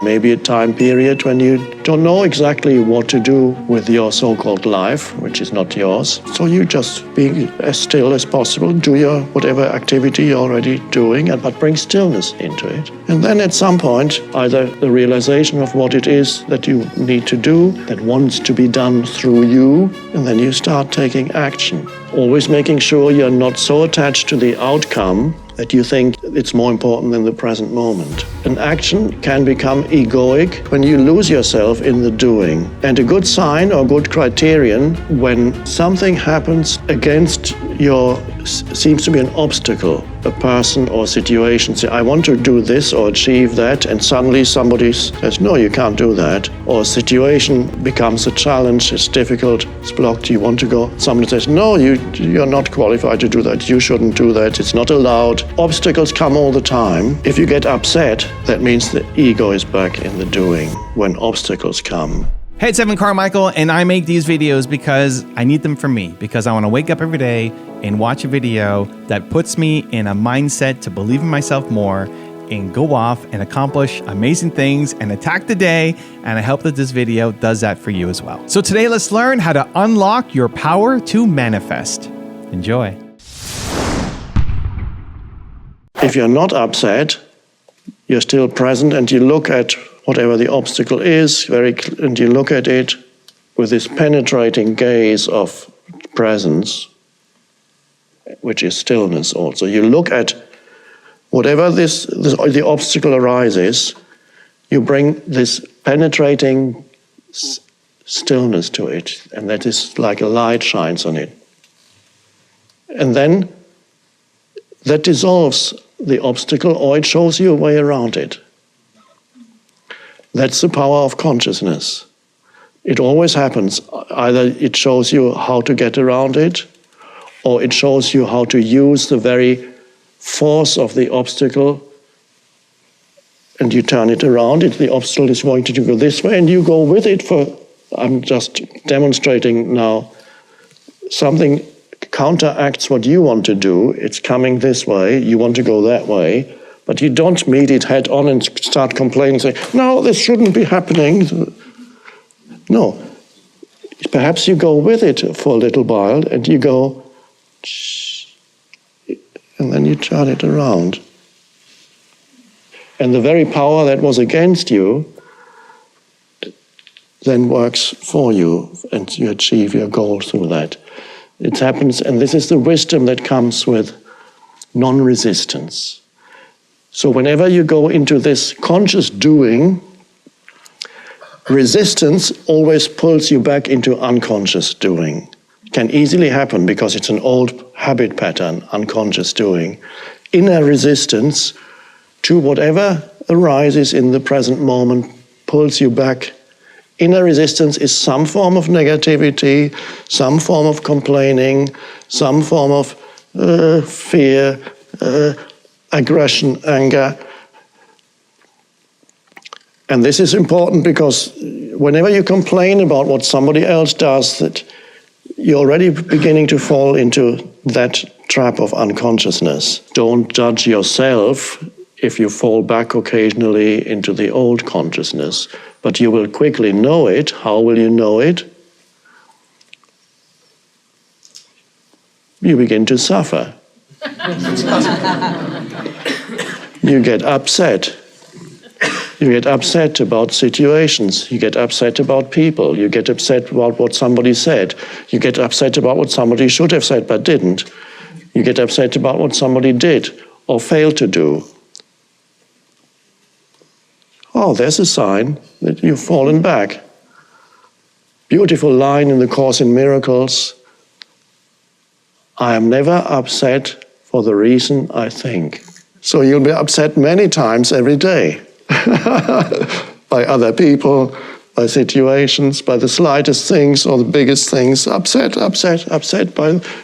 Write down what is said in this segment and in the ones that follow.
Maybe a time period when you don't know exactly what to do with your so-called life, which is not yours. So you just be as still as possible, do your whatever activity you're already doing, but bring stillness into it. And then at some point, either the realization of what it is that you need to do, that wants to be done through you, and then you start taking action. Always making sure you're not so attached to the outcome that you think it's more important than the present moment. An action can become egoic when you lose yourself in the doing. And a good sign or good criterion when something happens against your, seems to be an obstacle, a person or situation, say, I want to do this or achieve that, and suddenly somebody says, no, you can't do that. Or a situation becomes a challenge, it's difficult, it's blocked, you want to go. Somebody says, no, you're not qualified to do that, you shouldn't do that, it's not allowed. Obstacles come all the time. If you get upset, that means the ego is back in the doing when obstacles come. Hey, it's Evan Carmichael, and I make these videos because I need them for me, because I want to wake up every day and watch a video that puts me in a mindset to believe in myself more and go off and accomplish amazing things and attack the day, and I hope that this video does that for you as well. So today, let's learn how to unlock your power to manifest. Enjoy. If you're not upset, you're still present and you look at whatever the obstacle is, and you look at it with this penetrating gaze of presence, which is stillness also. You look at whatever the obstacle arises, you bring this penetrating stillness to it, and that is like a light shines on it. And then that dissolves the obstacle, or it shows you a way around it. That's the power of consciousness. It always happens. Either it shows you how to get around it, or it shows you how to use the very force of the obstacle, and you turn it around. The obstacle is wanting to go this way, and you go with it I'm just demonstrating now, something counteracts what you want to do. It's coming this way, you want to go that way, but you don't meet it head on and start complaining, saying, no, this shouldn't be happening. No. Perhaps you go with it for a little while and you go, and then you turn it around. And the very power that was against you then works for you, and you achieve your goal through that. It happens, and this is the wisdom that comes with non-resistance. So whenever you go into this conscious doing, resistance always pulls you back into unconscious doing. It can easily happen because it's an old habit pattern, unconscious doing. Inner resistance to whatever arises in the present moment pulls you back. Inner resistance is some form of negativity, some form of complaining, some form of fear, aggression, anger. And this is important because whenever you complain about what somebody else does, that you're already beginning to fall into that trap of unconsciousness. Don't judge yourself if you fall back occasionally into the old consciousness, but you will quickly know it. How will you know it? You begin to suffer. You get upset. You get upset about situations. You get upset about people. You get upset about what somebody said. You get upset about what somebody should have said but didn't. You get upset about what somebody did or failed to do. Oh, there's a sign that you've fallen back. Beautiful line in the Course in Miracles. I am never upset for the reason I think. So you'll be upset many times every day. By other people, by situations, by the slightest things or the biggest things. Upset by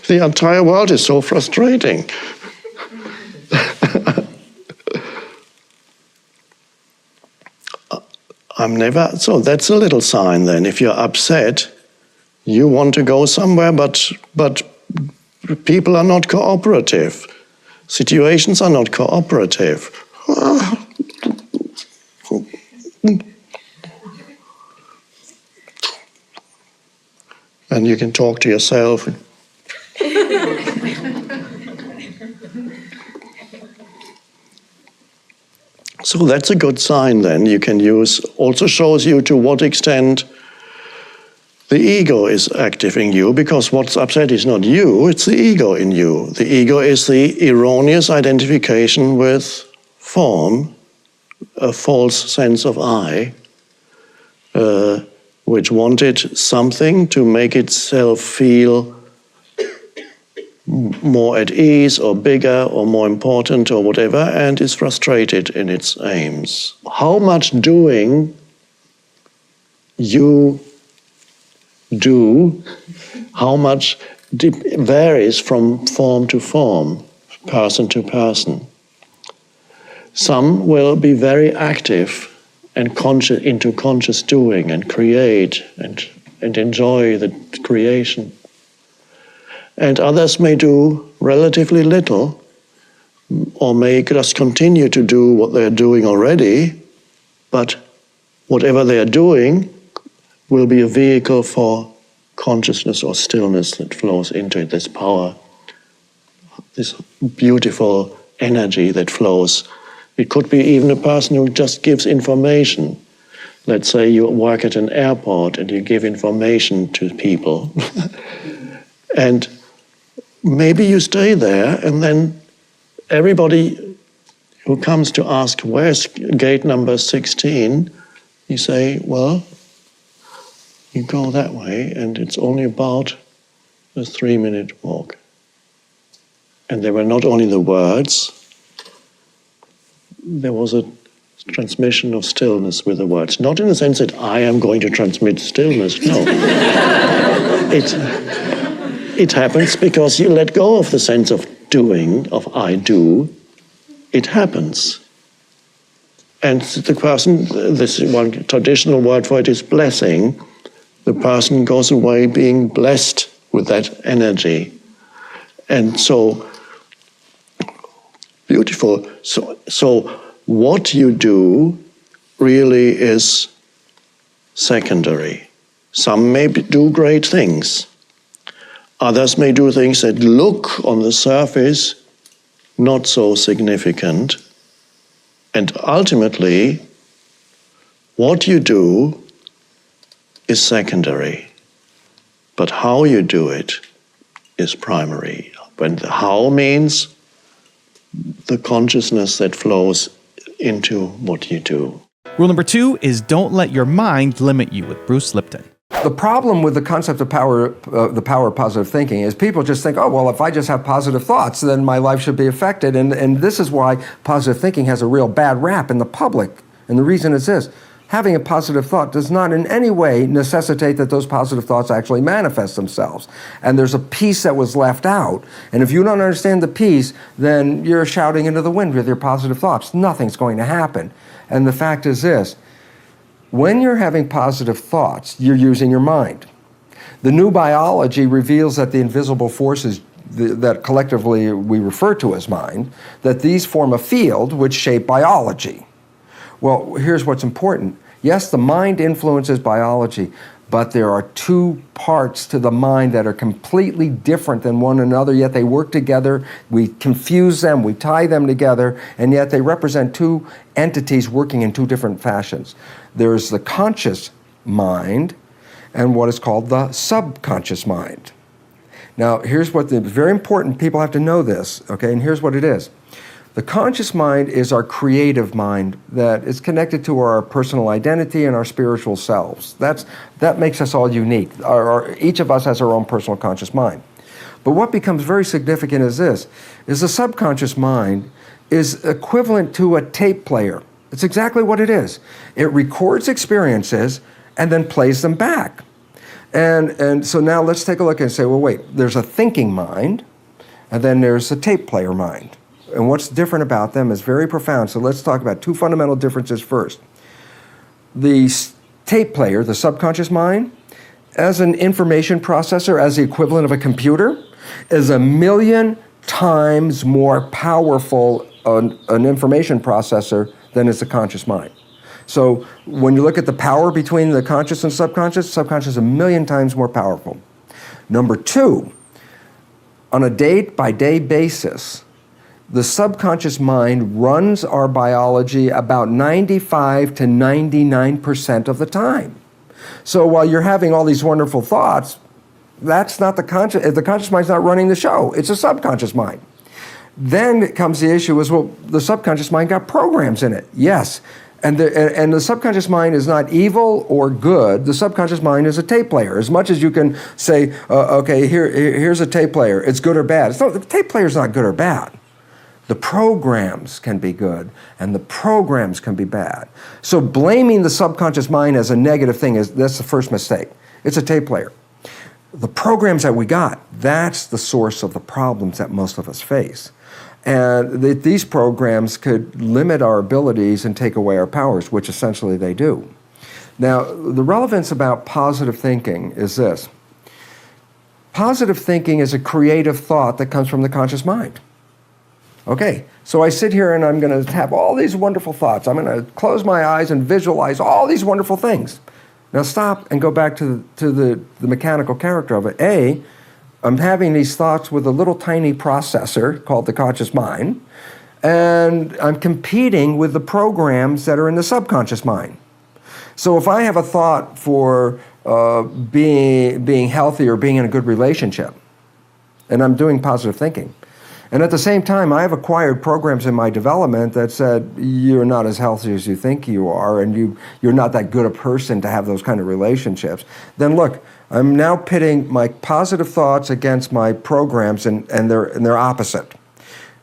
the entire world is so frustrating. So that's a little sign then. If you're upset, you want to go somewhere, but people are not cooperative. Situations are not cooperative. And you can talk to yourself. So that's a good sign then you can use. Also shows you to what extent the ego is active in you, because what's upset is not you, it's the ego in you. The ego is the erroneous identification with form, a false sense of I, which wanted something to make itself feel more at ease or bigger or more important or whatever, and is frustrated in its aims. How much doing you do, how much varies from form to form, person to person. Some will be very active and into conscious doing and create and enjoy the creation. And others may do relatively little, or may just continue to do what they're doing already, but whatever they are doing will be a vehicle for consciousness or stillness that flows into it, this power, this beautiful energy that flows. It could be even a person who just gives information. Let's say you work at an airport and you give information to people. And maybe you stay there, and then everybody who comes to ask, where's gate number 16, you say, well, you go that way, and it's only about a 3-minute walk. And there were not only the words, there was a transmission of stillness with the words. Not in the sense that I am going to transmit stillness, no. It happens because you let go of the sense of doing, of I do. It happens. And the person, this one traditional word for it is blessing. The person goes away being blessed with that energy. And so, beautiful. So what you do really is secondary. Some may do great things. Others may do things that look on the surface not so significant. And ultimately, what you do is secondary. But how you do it is primary. When the how means the consciousness that flows into what you do. Rule number 2 is don't let your mind limit you, with Bruce Lipton. The problem with the concept of power, the power of positive thinking, is people just think, oh, well, if I just have positive thoughts, then my life should be affected. And this is why positive thinking has a real bad rap in the public. And the reason is this: having a positive thought does not in any way necessitate that those positive thoughts actually manifest themselves. And there's a piece that was left out. And if you don't understand the piece, then you're shouting into the wind with your positive thoughts. Nothing's going to happen. And the fact is this: when you're having positive thoughts, you're using your mind. The new biology reveals that the invisible forces that collectively we refer to as mind, that these form a field which shape biology. Well, here's what's important. Yes, the mind influences biology, but there are two parts to the mind that are completely different than one another, yet they work together. We confuse them, we tie them together, and yet they represent two entities working in two different fashions. There's the conscious mind and what is called the subconscious mind. Now, here's what very important, people have to know this, okay, and here's what it is. The conscious mind is our creative mind that is connected to our personal identity and our spiritual selves. That makes us all unique. Each of us has our own personal conscious mind. But what becomes very significant is this, is the subconscious mind is equivalent to a tape player. It's exactly what it is. It records experiences and then plays them back. And so now let's take a look and say, well, wait, there's a thinking mind, and then there's a tape player mind. And what's different about them is very profound. So let's talk about two fundamental differences first. The tape player, the subconscious mind, as an information processor, as the equivalent of a computer, is 1,000,000 times more powerful an information processor than is the conscious mind. So when you look at the power between the conscious and subconscious is 1,000,000 times more powerful. Number two, on a day-by-day basis, the subconscious mind runs our biology about 95 to 99% of the time. So while you're having all these wonderful thoughts, that's not the conscious mind's not running the show. It's a subconscious mind. Then comes the issue is, well, the subconscious mind got programs in it. Yes. And the subconscious mind is not evil or good. The subconscious mind is a tape player. As much as you can say, okay, here's a tape player. It's good or bad. The tape player is not good or bad. The programs can be good, and the programs can be bad. So blaming the subconscious mind as a negative thing, that's the first mistake. It's a tape player. The programs that we got, that's the source of the problems that most of us face. And these programs could limit our abilities and take away our powers, which essentially they do. Now, the relevance about positive thinking is this. Positive thinking is a creative thought that comes from the conscious mind. Okay, so I sit here and I'm going to have all these wonderful thoughts. I'm going to close my eyes and visualize all these wonderful things. Now stop and go back to the mechanical character of it. I'm having these thoughts with a little tiny processor called the conscious mind, and I'm competing with the programs that are in the subconscious mind. So if I have a thought for being healthy or being in a good relationship, and I'm doing positive thinking, and at the same time, I have acquired programs in my development that said, you're not as healthy as you think you are, and you're not that good a person to have those kind of relationships. Then look, I'm now pitting my positive thoughts against my programs, and they're opposite.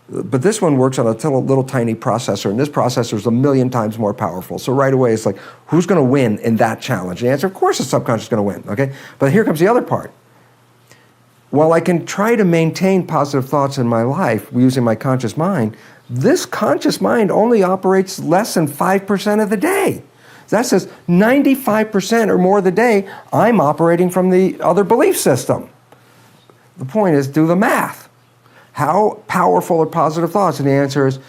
But this one works on a little tiny processor, and this processor is 1,000,000 times more powerful. So right away, it's like, who's going to win in that challenge? The answer, of course, the subconscious is going to win, okay? But here comes the other part. While I can try to maintain positive thoughts in my life using my conscious mind, this conscious mind only operates less than 5% of the day. That says 95% or more of the day, I'm operating from the other belief system. The point is, do the math. How powerful are positive thoughts? And the answer is,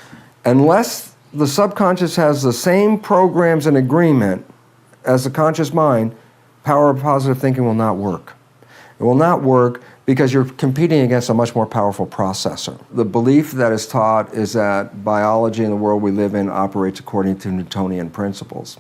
unless the subconscious has the same programs and agreement as the conscious mind, power of positive thinking will not work. It will not work because you're competing against a much more powerful processor. The belief that is taught is that biology in the world we live in operates according to Newtonian principles.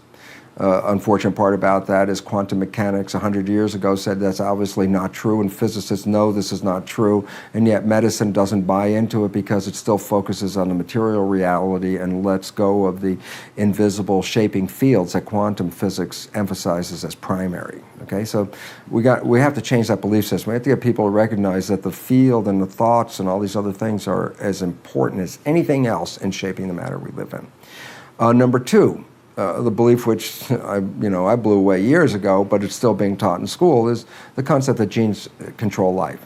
Unfortunate part about that is quantum mechanics 100 years ago said that's obviously not true, and physicists know this is not true, and yet medicine doesn't buy into it because it still focuses on the material reality and lets go of the invisible shaping fields that quantum physics emphasizes as primary. Okay, so we have to change that belief system. We have to get people to recognize that the field and the thoughts and all these other things are as important as anything else in shaping the matter we live in. Number two, the belief which I blew away years ago, but it's still being taught in school, is the concept that genes control life.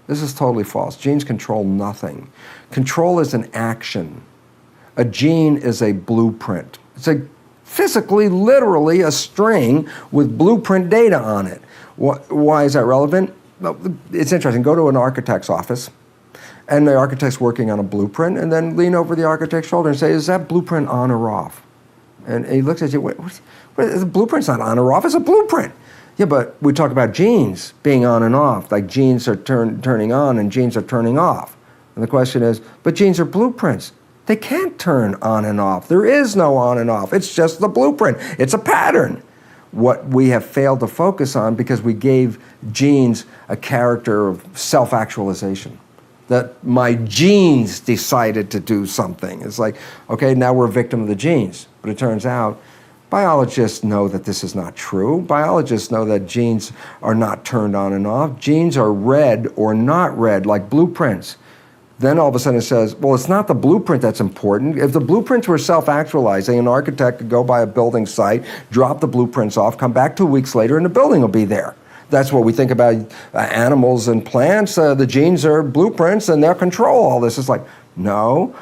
This is totally false. Genes control nothing. Control is an action. A gene is a blueprint. It's physically, literally a string with blueprint data on it. Why is that relevant? Well, it's interesting. Go to an architect's office, and the architect's working on a blueprint, and then lean over the architect's shoulder and say, is that blueprint on or off? And he looks at you, the blueprint's not on or off, it's a blueprint. Yeah, but we talk about genes being on and off, like genes are turning on and genes are turning off. And the question is, but genes are blueprints. They can't turn on and off. There is no on and off. It's just the blueprint. It's a pattern. What we have failed to focus on because we gave genes a character of self-actualization. That my genes decided to do something. It's like, okay, now we're a victim of the genes. But it turns out biologists know that this is not true. Biologists know that genes are not turned on and off. Genes are read or not read, like blueprints. Then all of a sudden it says, well, it's not the blueprint that's important. If the blueprints were self-actualizing, an architect could go by a building site, drop the blueprints off, come back 2 weeks later, and the building will be there. That's what we think about animals and plants. The genes are blueprints and they'll control all this. It's like, no,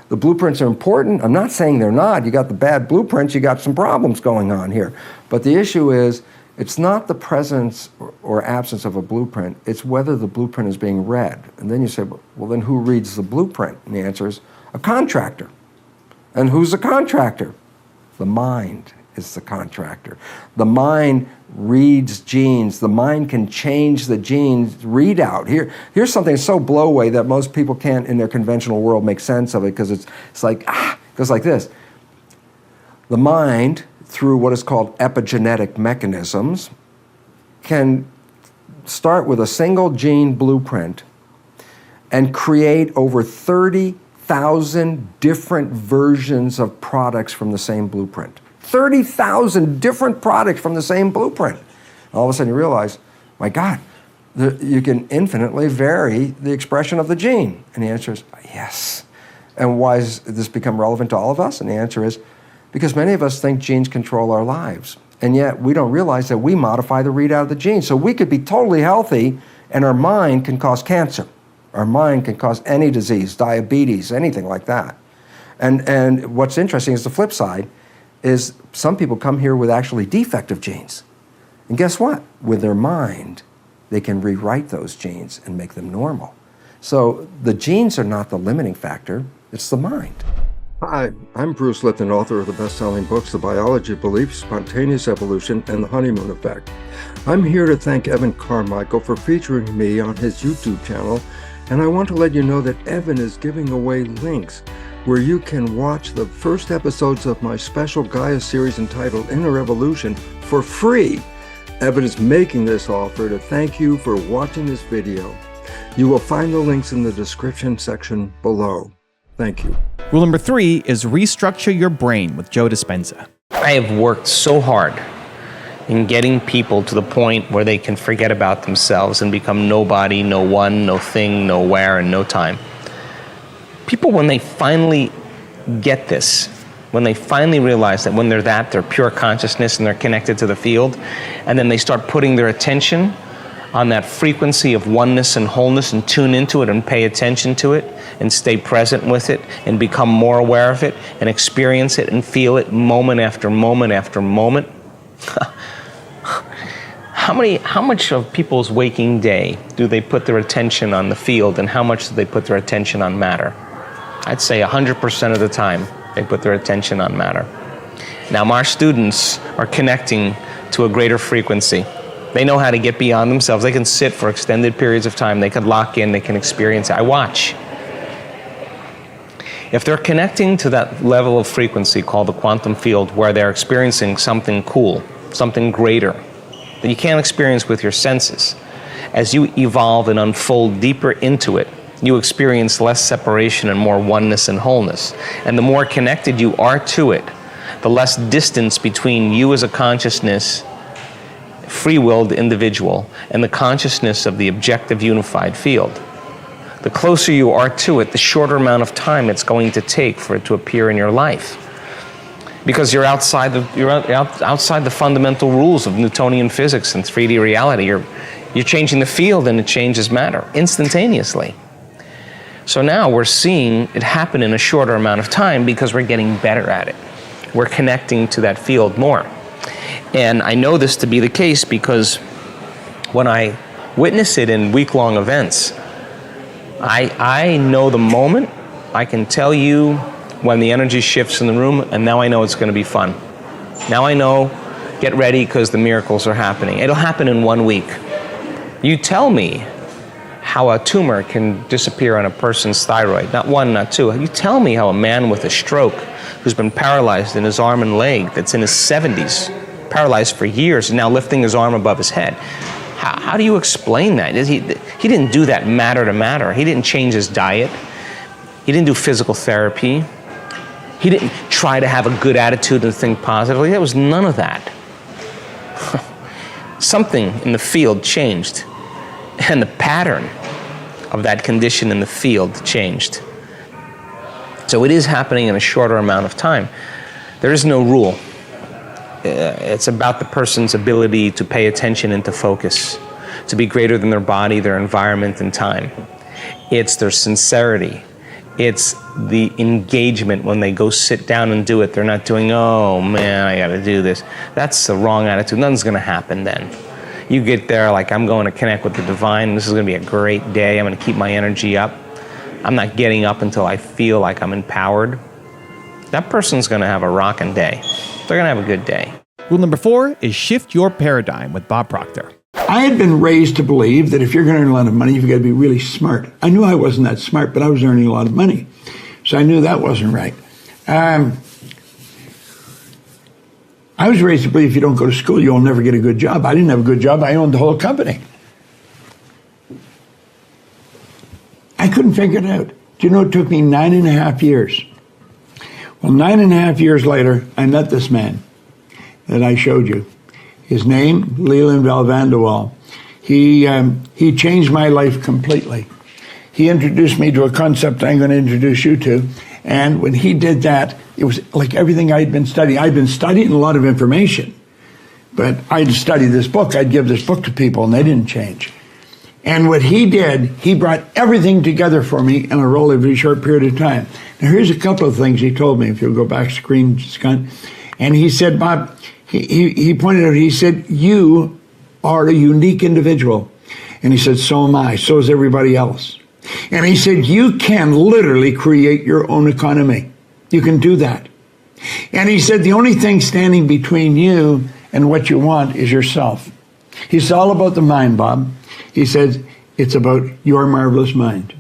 the blueprints are important. I'm not saying they're not. You got the bad blueprints, you got some problems going on here. But the issue is, it's not the presence or absence of a blueprint, it's whether the blueprint is being read. And then you say, well, then who reads the blueprint? And the answer is a contractor. And who's the contractor? The mind is the contractor. The mind reads genes. The mind can change the genes readout. Here's something so blow away that most people can't, in their conventional world, make sense of it, because it's like, it goes like this. The mind, through what is called epigenetic mechanisms, can start with a single gene blueprint and create over 30,000 different versions of products from the same blueprint. 30,000 different products from the same blueprint. All of a sudden you realize, my God, you can infinitely vary the expression of the gene. And the answer is yes. And why has this become relevant to all of us? And the answer is because many of us think genes control our lives. And yet we don't realize that we modify the readout of the gene. So we could be totally healthy and our mind can cause cancer. Our mind can cause any disease, diabetes, anything like that. And what's interesting is the flip side is some people come here with actually defective genes. And guess what? With their mind, they can rewrite those genes and make them normal. So the genes are not the limiting factor, it's the mind. Hi, I'm Bruce Lipton, author of the best-selling books, The Biology of Belief, Spontaneous Evolution, and The Honeymoon Effect. I'm here to thank Evan Carmichael for featuring me on his YouTube channel, and I want to let you know that Evan is giving away links where you can watch the first episodes of my special Gaia series entitled Inner Evolution for free. Evan is making this offer to thank you for watching this video. You will find the links in the description section below. Thank you. Rule number 3 is restructure your brain with Joe Dispenza. I have worked so hard in getting people to the point where they can forget about themselves and become nobody, no one, no thing, no where, and no time. People, when they finally get this, when they finally realize that when they're pure consciousness and they're connected to the field, and then they start putting their attention on that frequency of oneness and wholeness and tune into it and pay attention to it and stay present with it and become more aware of it and experience it and feel it moment after moment after moment. How much of people's waking day do they put their attention on the field, and how much do they put their attention on matter? I'd say 100% of the time they put their attention on matter. Now, our students are connecting to a greater frequency. They know how to get beyond themselves. They can sit for extended periods of time. They can lock in. They can experience it. I watch. If they're connecting to that level of frequency called the quantum field, where they're experiencing something cool, something greater, that you can't experience with your senses, as you evolve and unfold deeper into it, you experience less separation and more oneness and wholeness. And the more connected you are to it, the less distance between you as a consciousness, free-willed individual, and the consciousness of the objective unified field. The closer you are to it, the shorter amount of time it's going to take for it to appear in your life. Because you're outside the fundamental rules of Newtonian physics and 3D reality. You're changing the field and it changes matter instantaneously. So now we're seeing it happen in a shorter amount of time because we're getting better at it. We're connecting to that field more. And I know this to be the case because when I witness it in week-long events, I know the moment. I can tell you when the energy shifts in the room, and now I know it's going to be fun. Now I know, get ready because the miracles are happening. It'll happen in 1 week. You tell me how a tumor can disappear on a person's thyroid. Not one, not two. You tell me how a man with a stroke who's been paralyzed in his arm and leg, that's in his 70s, paralyzed for years, and now lifting his arm above his head. How do you explain that? He didn't do that matter to matter. He didn't change his diet. He didn't do physical therapy. He didn't try to have a good attitude and think positively. There was none of that. Something in the field changed, and the pattern of that condition in the field changed. So it is happening in a shorter amount of time. There is no rule. It's about the person's ability to pay attention and to focus, to be greater than their body, their environment, and time. It's their sincerity. It's the engagement when they go sit down and do it. They're not doing, oh man, I gotta do this. That's the wrong attitude. Nothing's gonna happen then. You get there like, I'm going to connect with the divine. This is gonna be a great day. I'm gonna keep my energy up. I'm not getting up until I feel like I'm empowered. That person's gonna have a rockin' day. they're going to have a good day. Rule number 4 is shift your paradigm with Bob Proctor. I had been raised to believe that if you're going to earn a lot of money, you've got to be really smart. I knew I wasn't that smart, but I was earning a lot of money. So I knew that wasn't right. I was raised to believe if you don't go to school, you'll never get a good job. I didn't have a good job. I owned the whole company. I couldn't figure it out. Do you know it took me 9.5 years? Well, 9.5 years later, I met this man that I showed you. His name, Leland Valvanderwall. He changed my life completely. He introduced me to a concept I'm going to introduce you to. And when he did that, it was like everything I'd been studying. I'd been studying a lot of information, but I'd study this book. I'd give this book to people, and they didn't change. And what he did, he brought everything together for me in a relatively short period of time. Now, here's a couple of things he told me, if you'll go back screen, Scott. And he said, Bob, he pointed out, he said, you are a unique individual. And he said, so am I, so is everybody else. And he said, you can literally create your own economy. You can do that. And he said, the only thing standing between you and what you want is yourself. It's all about the mind, Bob. He said, it's about your marvelous mind.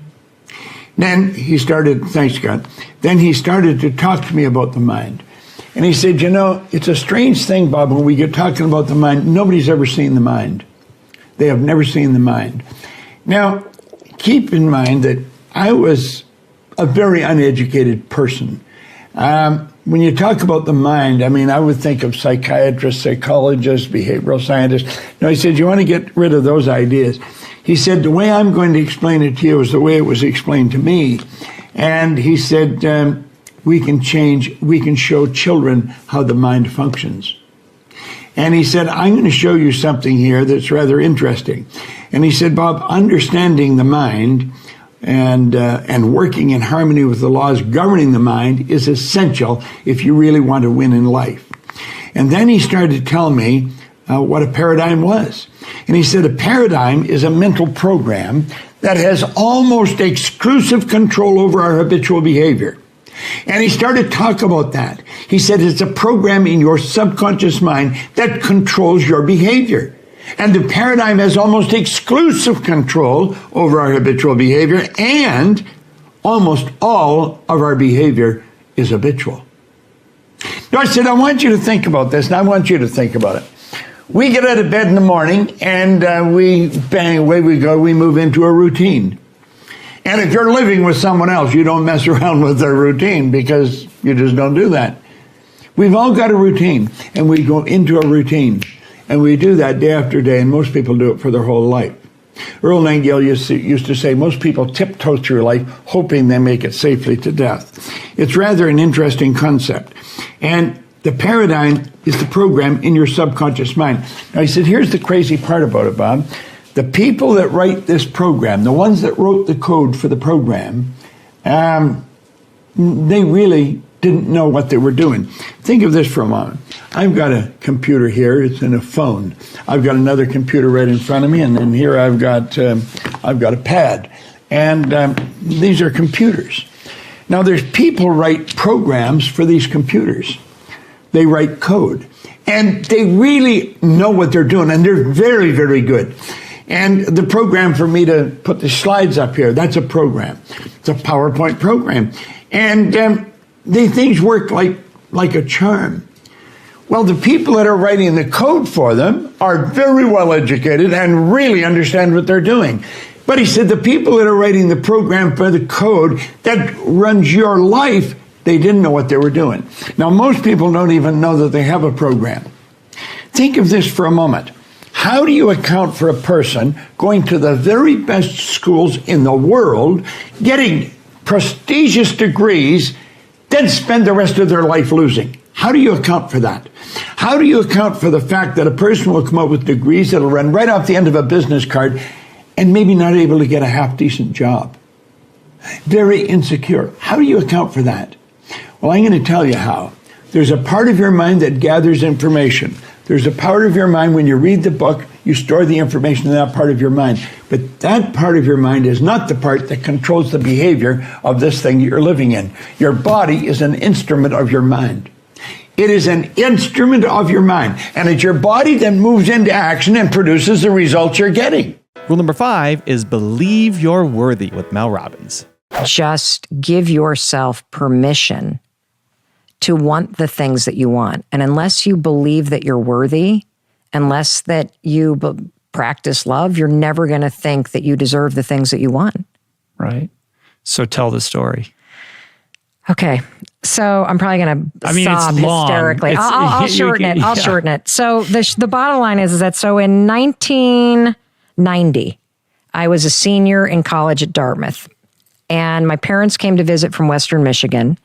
Then he started, thanks God, then he started to talk to me about the mind. And he said, you know, it's a strange thing, Bob, when we get talking about the mind, nobody's ever seen the mind. They have never seen the mind. Now, keep in mind that I was a very uneducated person. When you talk about the mind, I mean, I would think of psychiatrists, psychologists, behavioral scientists. No, he said, you want to get rid of those ideas. He said, the way I'm going to explain it to you is the way it was explained to me. And he said, we can show children how the mind functions. And he said, I'm going to show you something here that's rather interesting. And he said, Bob, understanding the mind and working in harmony with the laws governing the mind is essential if you really want to win in life. And then he started to tell me what a paradigm was. And he said, a paradigm is a mental program that has almost exclusive control over our habitual behavior. And he started to talk about that. He said, it's a program in your subconscious mind that controls your behavior. And the paradigm has almost exclusive control over our habitual behavior, and almost all of our behavior is habitual. Now, I said, I want you to think about this, and I want you to think about it. We get out of bed in the morning, and bang, away we go, we move into a routine. And if you're living with someone else, you don't mess around with their routine because you just don't do that. We've all got a routine, and we go into a routine. And we do that day after day, and most people do it for their whole life. Earl Nightingale used to say, most people tiptoe through life hoping they make it safely to death. It's rather an interesting concept. And the paradigm is the program in your subconscious mind. Now, he said, here's the crazy part about it, Bob. The people that write this program, the ones that wrote the code for the program, they really didn't know what they were doing. Think of this for a moment. I've got a computer here. It's in a phone. I've got another computer right in front of me, and then here I've got a pad. And these are computers. Now, there's people write programs for these computers. They write code. And they really know what they're doing, and they're very, very good. And the program for me to put the slides up here, that's a program. It's a PowerPoint program. And these things work like a charm. Well, the people that are writing the code for them are very well educated and really understand what they're doing. But he said the people that are writing the program for the code that runs your life, they didn't know what they were doing. Now, most people don't even know that they have a program. Think of this for a moment. How do you account for a person going to the very best schools in the world, getting prestigious degrees, then spend the rest of their life losing? How do you account for that? How do you account for the fact that a person will come up with degrees that'll run right off the end of a business card and maybe not able to get a half-decent job? Very insecure. How do you account for that? Well, I'm going to tell you how. There's a part of your mind that gathers information. There's a part of your mind, when you read the book, you store the information in that part of your mind. But that part of your mind is not the part that controls the behavior of this thing you're living in. Your body is an instrument of your mind. It is an instrument of your mind. And it's your body that moves into action and produces the results you're getting. Rule number 5 is believe you're worthy with Mel Robbins. Just give yourself permission to want the things that you want. And unless you believe that you're worthy, unless that you practice love, you're never going to think that you deserve the things that you want. Right. So tell the story. Okay. So I'm probably going to sob it's long. hysterically. I'll shorten it. I'll shorten it. So the bottom line is that so in 1990, I was a senior in college at Dartmouth. And my parents came to visit from Western Michigan.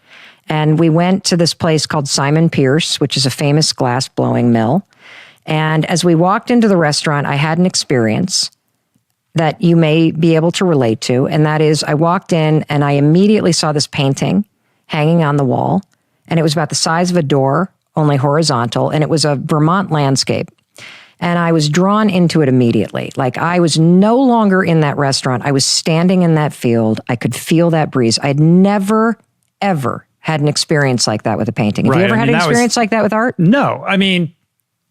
And we went to this place called Simon Pierce, which is a famous glass blowing mill. And as we walked into the restaurant, I had an experience that you may be able to relate to. And that is, I walked in and I immediately saw this painting hanging on the wall. And it was about the size of a door, only horizontal. And it was a Vermont landscape. And I was drawn into it immediately. Like I was no longer in that restaurant. I was standing in that field. I could feel that breeze. I had never, ever had an experience like that with a painting. Have you ever had an experience like that with art? No, I mean,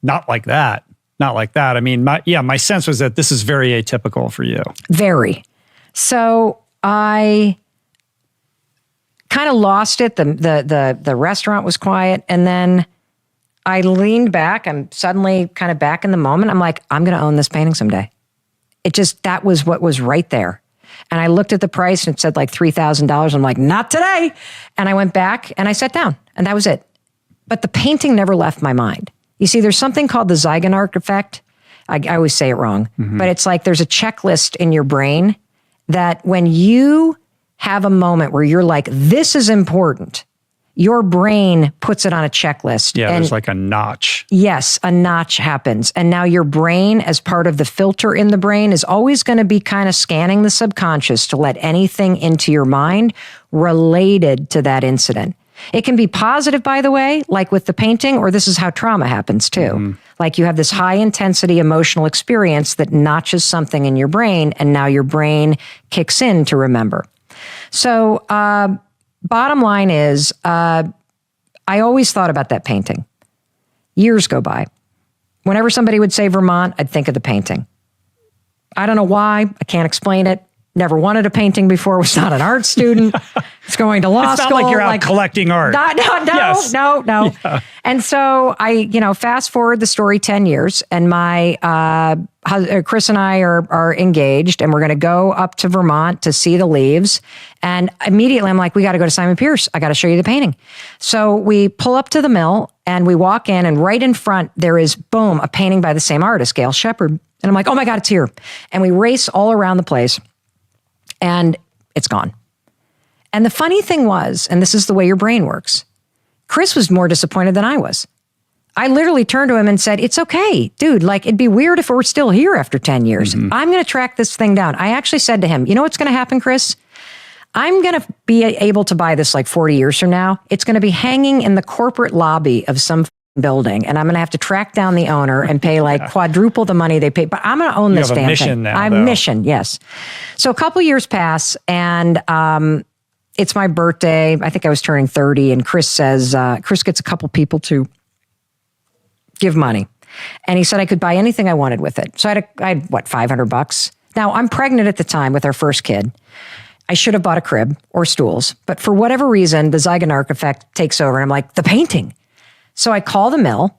not like that. Not like that. I mean, my sense was that this is very atypical for you. Very. So I kind of lost it. The restaurant was quiet. And then I leaned back. I'm suddenly kind of back in the moment. I'm like, I'm going to own this painting someday. That was what was right there. And I looked at the price and it said like $3,000. I'm like, not today. And I went back and I sat down and that was it. But the painting never left my mind. You see, there's something called the Zeigarnik effect. I always say it wrong, but it's like there's a checklist in your brain that when you have a moment where you're like, this is important, your brain puts it on a checklist. Yeah, there's like a notch. Yes, a notch happens. And now your brain, as part of the filter in the brain, is always going to be kind of scanning the subconscious to let anything into your mind related to that incident. It can be positive, by the way, like with the painting, or this is how trauma happens too. Like you have this high intensity emotional experience that notches something in your brain, and now your brain kicks in to remember. So bottom line is, I always thought about that painting. Years go by. Whenever somebody would say Vermont, I'd think of the painting. I don't know why. I can't explain it. Never wanted a painting before, was not an art student. It's going to law school. It's not like you're out collecting art. No. Yes. Yeah. And so I, fast forward the story 10 years and my, Chris and I are engaged and we're going to go up to Vermont to see the leaves. And immediately I'm like, we got to go to Simon Pierce. I got to show you the painting. So we pull up to the mill and we walk in and right in front, there is, boom, a painting by the same artist, Gail Shepard. And I'm like, oh my God, it's here. And we race all around the place. And it's gone. And the funny thing was, and this is the way your brain works, Chris was more disappointed than I was. I literally turned to him and said, it's okay, dude, like it'd be weird if we're still here after 10 years. I'm going to track this thing down. I actually said to him, you know what's going to happen, Chris? I'm going to be able to buy this like 40 years from now. It's going to be hanging in the corporate lobby of some building, and I'm going to have to track down the owner and pay like quadruple the money they pay. But I'm going to own this damn thing. I'm mission, yes. So a couple years pass, and it's my birthday. I think I was turning 30, and Chris says, Chris gets a couple people to give money. And he said I could buy anything I wanted with it. So I had $500? Now, I'm pregnant at the time with our first kid. I should have bought a crib or stools. But for whatever reason, the Zeigarnik effect takes over, and I'm like, the painting. So I call the mill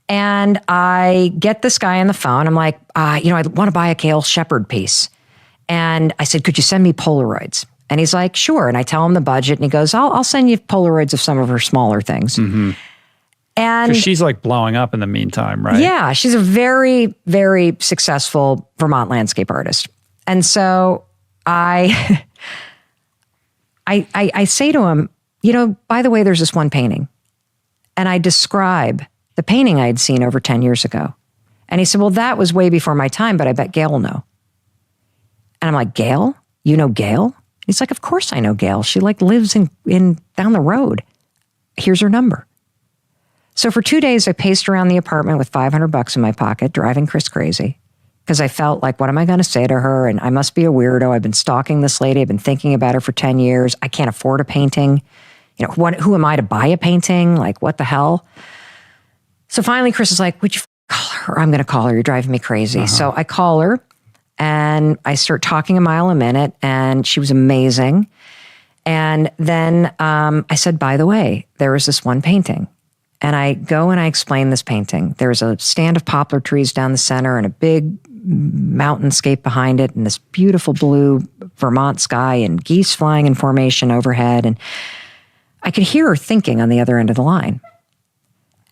and I get this guy on the phone. I'm like, I want to buy a Gail Shepard piece. And I said, could you send me Polaroids? And he's like, sure. And I tell him the budget and he goes, I'll send you Polaroids of some of her smaller things. And because she's like blowing up in the meantime, right? Yeah, she's a very, very successful Vermont landscape artist. And so I say to him, by the way, there's this one painting. And I describe the painting I had seen over 10 years ago. And he said, well, that was way before my time, but I bet Gail will know. And I'm like, Gail? You know Gail? He's like, of course I know Gail. She like lives in down the road. Here's her number. So for 2 days, I paced around the apartment with $500 in my pocket, driving Chris crazy. Because I felt like, what am I going to say to her? And I must be a weirdo. I've been stalking this lady. I've been thinking about her for 10 years. I can't afford a painting. who am I to buy a painting? Like, what the hell? So finally, Chris is like, would you call her? I'm going to call her. You're driving me crazy. So I call her and I start talking a mile a minute, and she was amazing. And then I said, by the way, there was this one painting. And I go and I explain this painting. There's a stand of poplar trees down the center and a big mountainscape behind it, and this beautiful blue Vermont sky and geese flying in formation overhead. And I could hear her thinking on the other end of the line.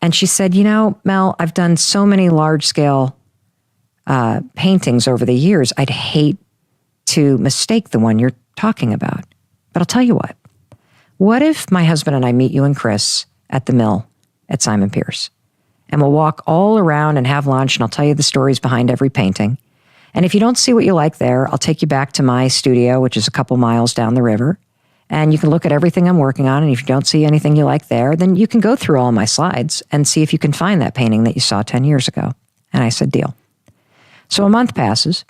And she said, Mel, I've done so many large-scale paintings over the years. I'd hate to mistake the one you're talking about. But I'll tell you what. What if my husband and I meet you and Chris at the mill at Simon Pierce? And we'll walk all around and have lunch, and I'll tell you the stories behind every painting. And if you don't see what you like there, I'll take you back to my studio, which is a couple miles down the river. And you can look at everything I'm working on. And if you don't see anything you like there, then you can go through all my slides and see if you can find that painting that you saw 10 years ago. And I said, deal. So a month passes.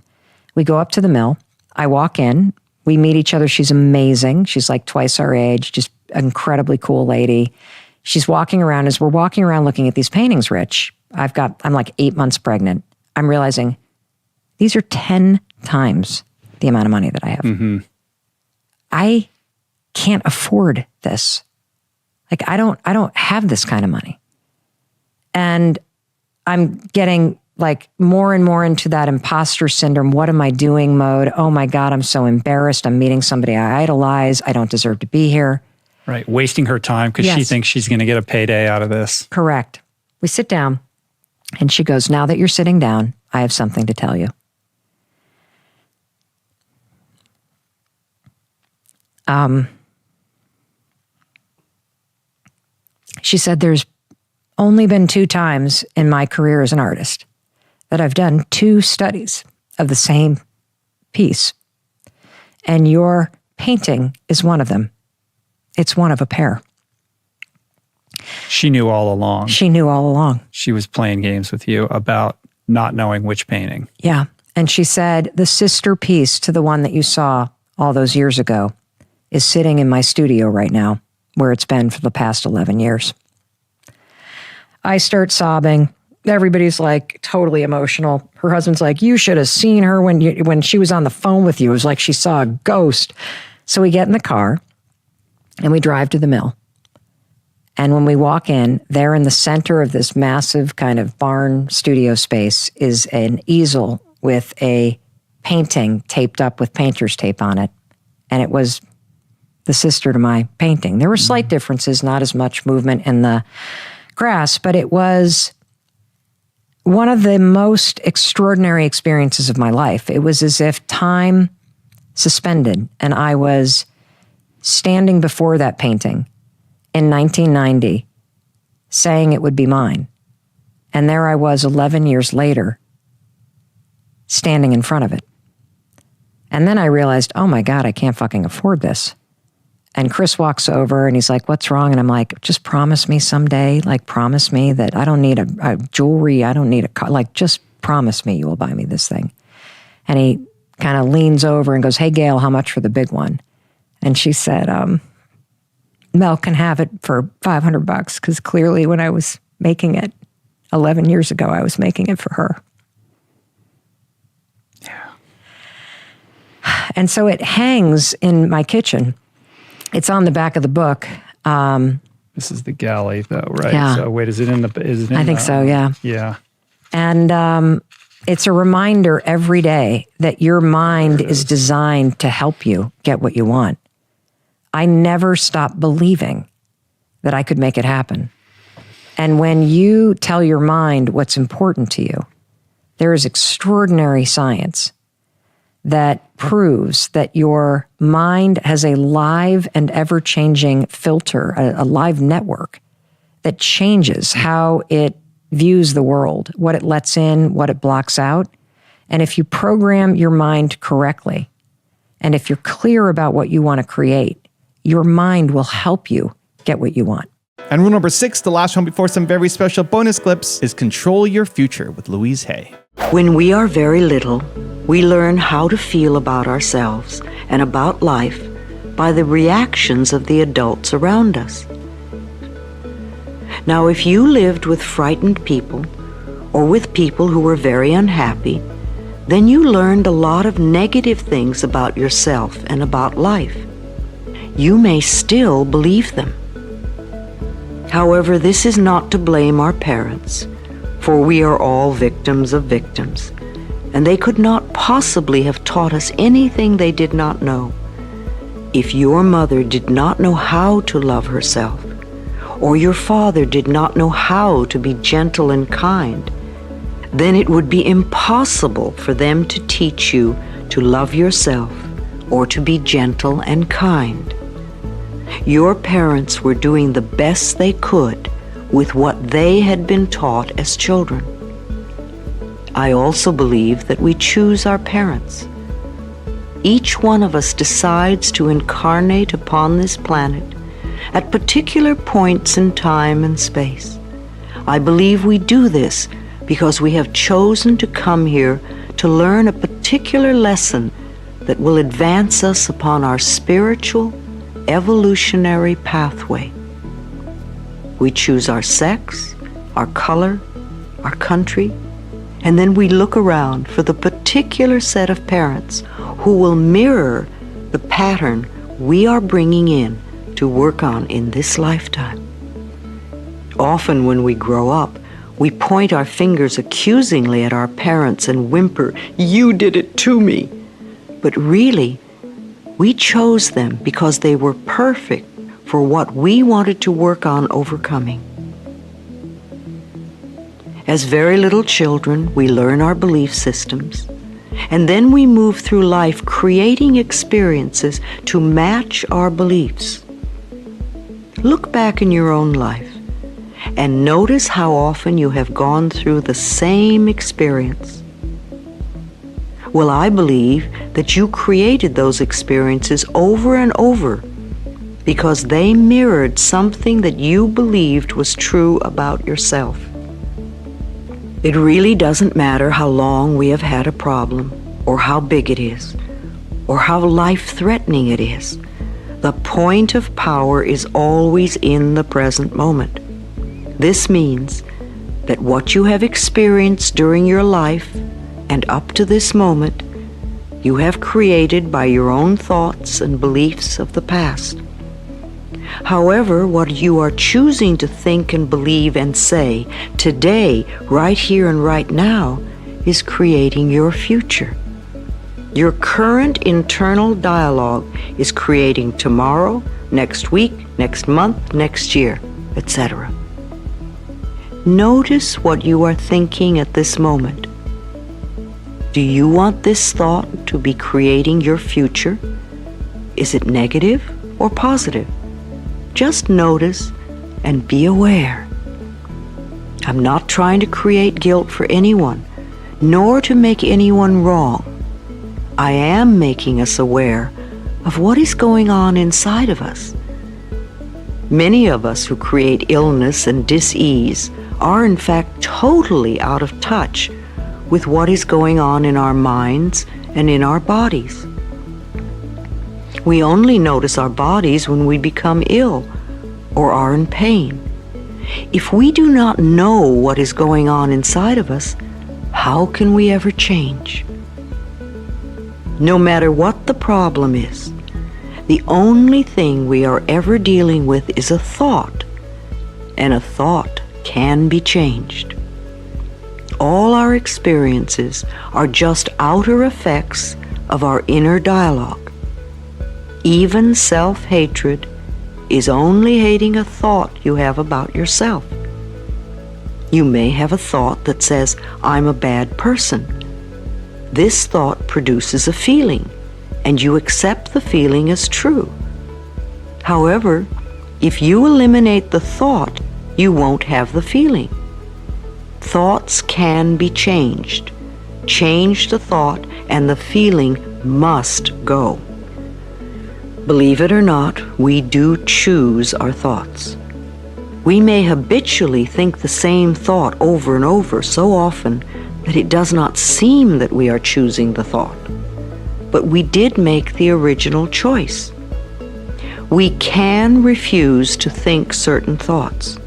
We go up to the mill. I walk in. We meet each other. She's amazing. She's like twice our age, just an incredibly cool lady. She's walking around. As we're walking around looking at these paintings, Rich, I'm like 8 months pregnant. I'm realizing these are 10 times the amount of money that I have. Mm-hmm. I can't afford this. Like, I don't have this kind of money. And I'm getting like more and more into that imposter syndrome. What am I doing mode? Oh my God, I'm so embarrassed. I'm meeting somebody I idolize. I don't deserve to be here. Right. Wasting her time because she thinks she's going to get a payday out of this. Correct. We sit down and she goes, now that you're sitting down, I have something to tell you. She said, there's only been 2 times in my career as an artist that I've done 2 studies of the same piece. And your painting is one of them. It's one of a pair. She knew all along. She knew all along. She was playing games with you about not knowing which painting. Yeah. And she said, the sister piece to the one that you saw all those years ago is sitting in my studio right now, where it's been for the past 11 years. I start sobbing. Everybody's like totally emotional. Her husband's like, you should have seen her when she was on the phone with you. It was like she saw a ghost. So we get in the car and we drive to the mill. And when we walk in, there in the center of this massive kind of barn studio space is an easel with a painting taped up with painter's tape on it. And it was the sister to my painting. There were slight differences, not as much movement in the grass, but it was one of the most extraordinary experiences of my life. It was as if time suspended and I was standing before that painting in 1990 saying it would be mine. And there I was 11 years later standing in front of it. And then I realized, oh my God, I can't fucking afford this. And Chris walks over and he's like, what's wrong? And I'm like, just promise me someday, like promise me that I don't need a jewelry, I don't need a car, like just promise me you will buy me this thing. And he kind of leans over and goes, hey Gail, how much for the big one? And she said, Mel can have it for $500 because clearly when I was making it 11 years ago, I was making it for her. Yeah. And so it hangs in my kitchen. It's on the back of the book. This is the galley, though, right? Yeah. So wait, is it in the? I think so. Yeah. Yeah. And it's a reminder every day that your mind is designed to help you get what you want. I never stopped believing that I could make it happen. And when you tell your mind what's important to you, there is extraordinary science that proves that your mind has a live and ever-changing filter, a live network that changes how it views the world, what it lets in, what it blocks out. And if you program your mind correctly, and if you're clear about what you want to create, your mind will help you get what you want. And rule number 6, the last one before some very special bonus clips, is control your future with Louise Hay. When we are very little, we learn how to feel about ourselves and about life by the reactions of the adults around us. Now, if you lived with frightened people or with people who were very unhappy, then you learned a lot of negative things about yourself and about life. You may still believe them. However, this is not to blame our parents, for we are all victims of victims, and they could not possibly have taught us anything they did not know. If your mother did not know how to love herself, or your father did not know how to be gentle and kind, then it would be impossible for them to teach you to love yourself or to be gentle and kind. Your parents were doing the best they could with what they had been taught as children. I also believe that we choose our parents. Each one of us decides to incarnate upon this planet at particular points in time and space. I believe we do this because we have chosen to come here to learn a particular lesson that will advance us upon our spiritual, evolutionary pathway. We choose our sex, our color, our country, and then we look around for the particular set of parents who will mirror the pattern we are bringing in to work on in this lifetime. Often when we grow up, we point our fingers accusingly at our parents and whimper, "You did it to me." But really, we chose them because they were perfect for what we wanted to work on overcoming. As very little children, we learn our belief systems, and then we move through life creating experiences to match our beliefs. Look back in your own life and notice how often you have gone through the same experience. Well, I believe that you created those experiences over and over because they mirrored something that you believed was true about yourself. It really doesn't matter how long we have had a problem, or how big it is, or how life-threatening it is. The point of power is always in the present moment. This means that what you have experienced during your life and up to this moment, you have created by your own thoughts and beliefs of the past. However, what you are choosing to think and believe and say today, right here and right now, is creating your future. Your current internal dialogue is creating tomorrow, next week, next month, next year, etc. Notice what you are thinking at this moment. Do you want this thought to be creating your future? Is it negative or positive? Just notice and be aware. I'm not trying to create guilt for anyone, nor to make anyone wrong. I am making us aware of what is going on inside of us. Many of us who create illness and dis-ease are in fact totally out of touch with what is going on in our minds and in our bodies. We only notice our bodies when we become ill or are in pain. If we do not know what is going on inside of us, how can we ever change? No matter what the problem is, the only thing we are ever dealing with is a thought, and a thought can be changed. All our experiences are just outer effects of our inner dialogue. Even self-hatred is only hating a thought you have about yourself. You may have a thought that says, "I'm a bad person." This thought produces a feeling, and you accept the feeling as true. However, if you eliminate the thought, you won't have the feeling. Thoughts can be changed. Change the thought, and the feeling must go. Believe it or not, we do choose our thoughts. We may habitually think the same thought over and over so often that it does not seem that we are choosing the thought. But we did make the original choice. We can refuse to think certain thoughts.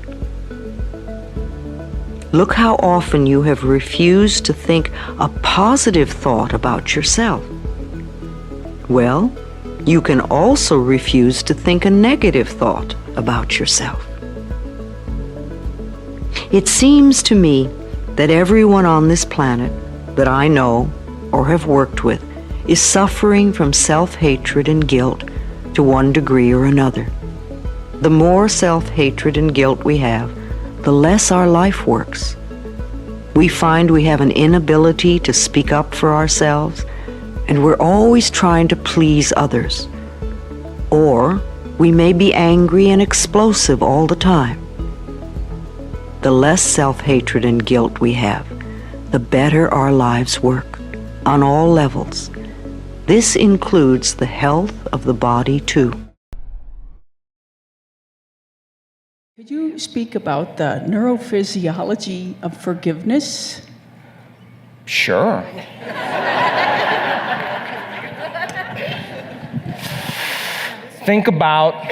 Look how often you have refused to think a positive thought about yourself. Well, you can also refuse to think a negative thought about yourself. It seems to me that everyone on this planet that I know or have worked with is suffering from self-hatred and guilt to one degree or another. The more self-hatred and guilt we have, the less our life works. We find we have an inability to speak up for ourselves, and we're always trying to please others. Or we may be angry and explosive all the time. The less self-hatred and guilt we have, the better our lives work, on all levels. This includes the health of the body, too. Could you speak about the neurophysiology of forgiveness? Sure. Think about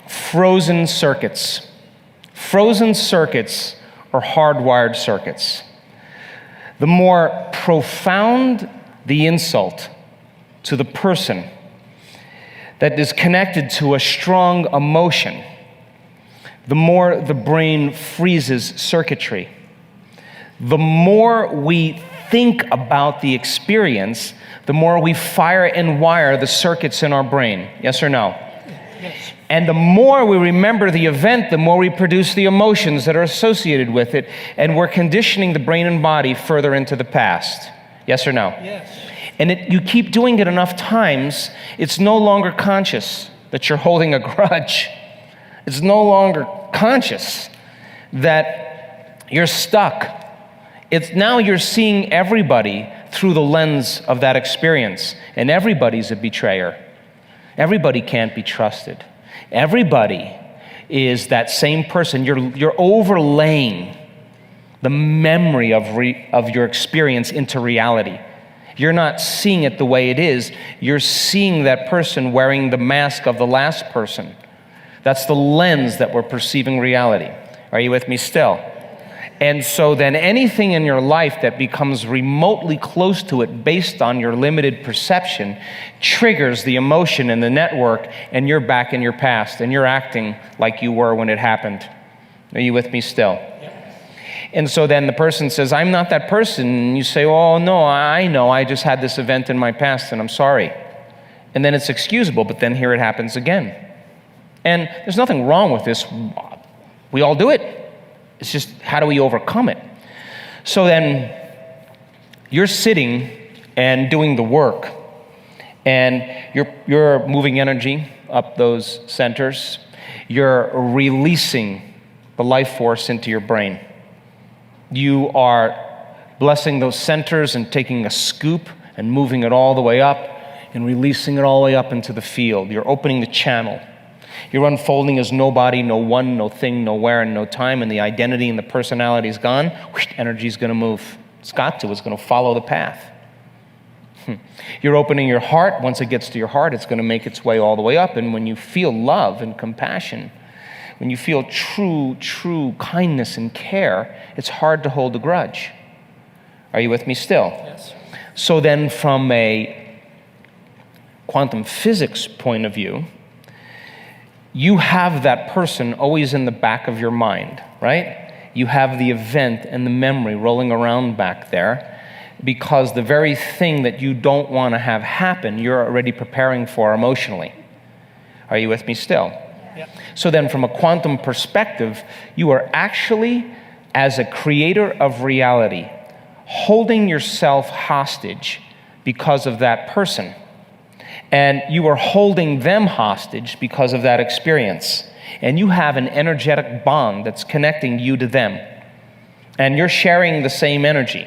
frozen circuits. Frozen circuits are hardwired circuits. The more profound the insult to the person that is connected to a strong emotion, the more the brain freezes circuitry. The more we think about the experience, the more we fire and wire the circuits in our brain. Yes or no? Yes. And the more we remember the event, the more we produce the emotions that are associated with it, and we're conditioning the brain and body further into the past. Yes or no? Yes. And you keep doing it enough times, it's no longer conscious that you're holding a grudge. It's no longer conscious that you're stuck. It's now you're seeing everybody through the lens of that experience, and everybody's a betrayer. Everybody can't be trusted. Everybody is that same person. You're overlaying the memory of your experience into reality. You're not seeing it the way it is. You're seeing that person wearing the mask of the last person. That's the lens that we're perceiving reality. Are you with me still? And so then anything in your life that becomes remotely close to it based on your limited perception triggers the emotion in the network, and you're back in your past and you're acting like you were when it happened. Are you with me still? And so then the person says, I'm not that person. And you say, oh, no, I know. I just had this event in my past and I'm sorry. And then it's excusable, but then here it happens again. And there's nothing wrong with this. We all do it. It's just, how do we overcome it? So then you're sitting and doing the work, and you're moving energy up those centers. You're releasing the life force into your brain. You are blessing those centers and taking a scoop and moving it all the way up and releasing it all the way up into the field. You're opening the channel. You're unfolding as nobody, no one, no thing, nowhere, and no time, and the identity and the personality is gone. Energy's going to move. It's got to. It's going to follow the path. You're opening your heart. Once it gets to your heart, it's going to make its way all the way up. And when you feel love and compassion, when you feel true kindness and care, it's hard to hold a grudge. Are you with me still? Yes. So then from a quantum physics point of view, you have that person always in the back of your mind, right? You have the event and the memory rolling around back there because the very thing that you don't want to have happen, you're already preparing for emotionally. Are you with me still? Yeah. So then from a quantum perspective, you are actually, as a creator of reality, holding yourself hostage because of that person. And you are holding them hostage because of that experience. And you have an energetic bond that's connecting you to them. And you're sharing the same energy.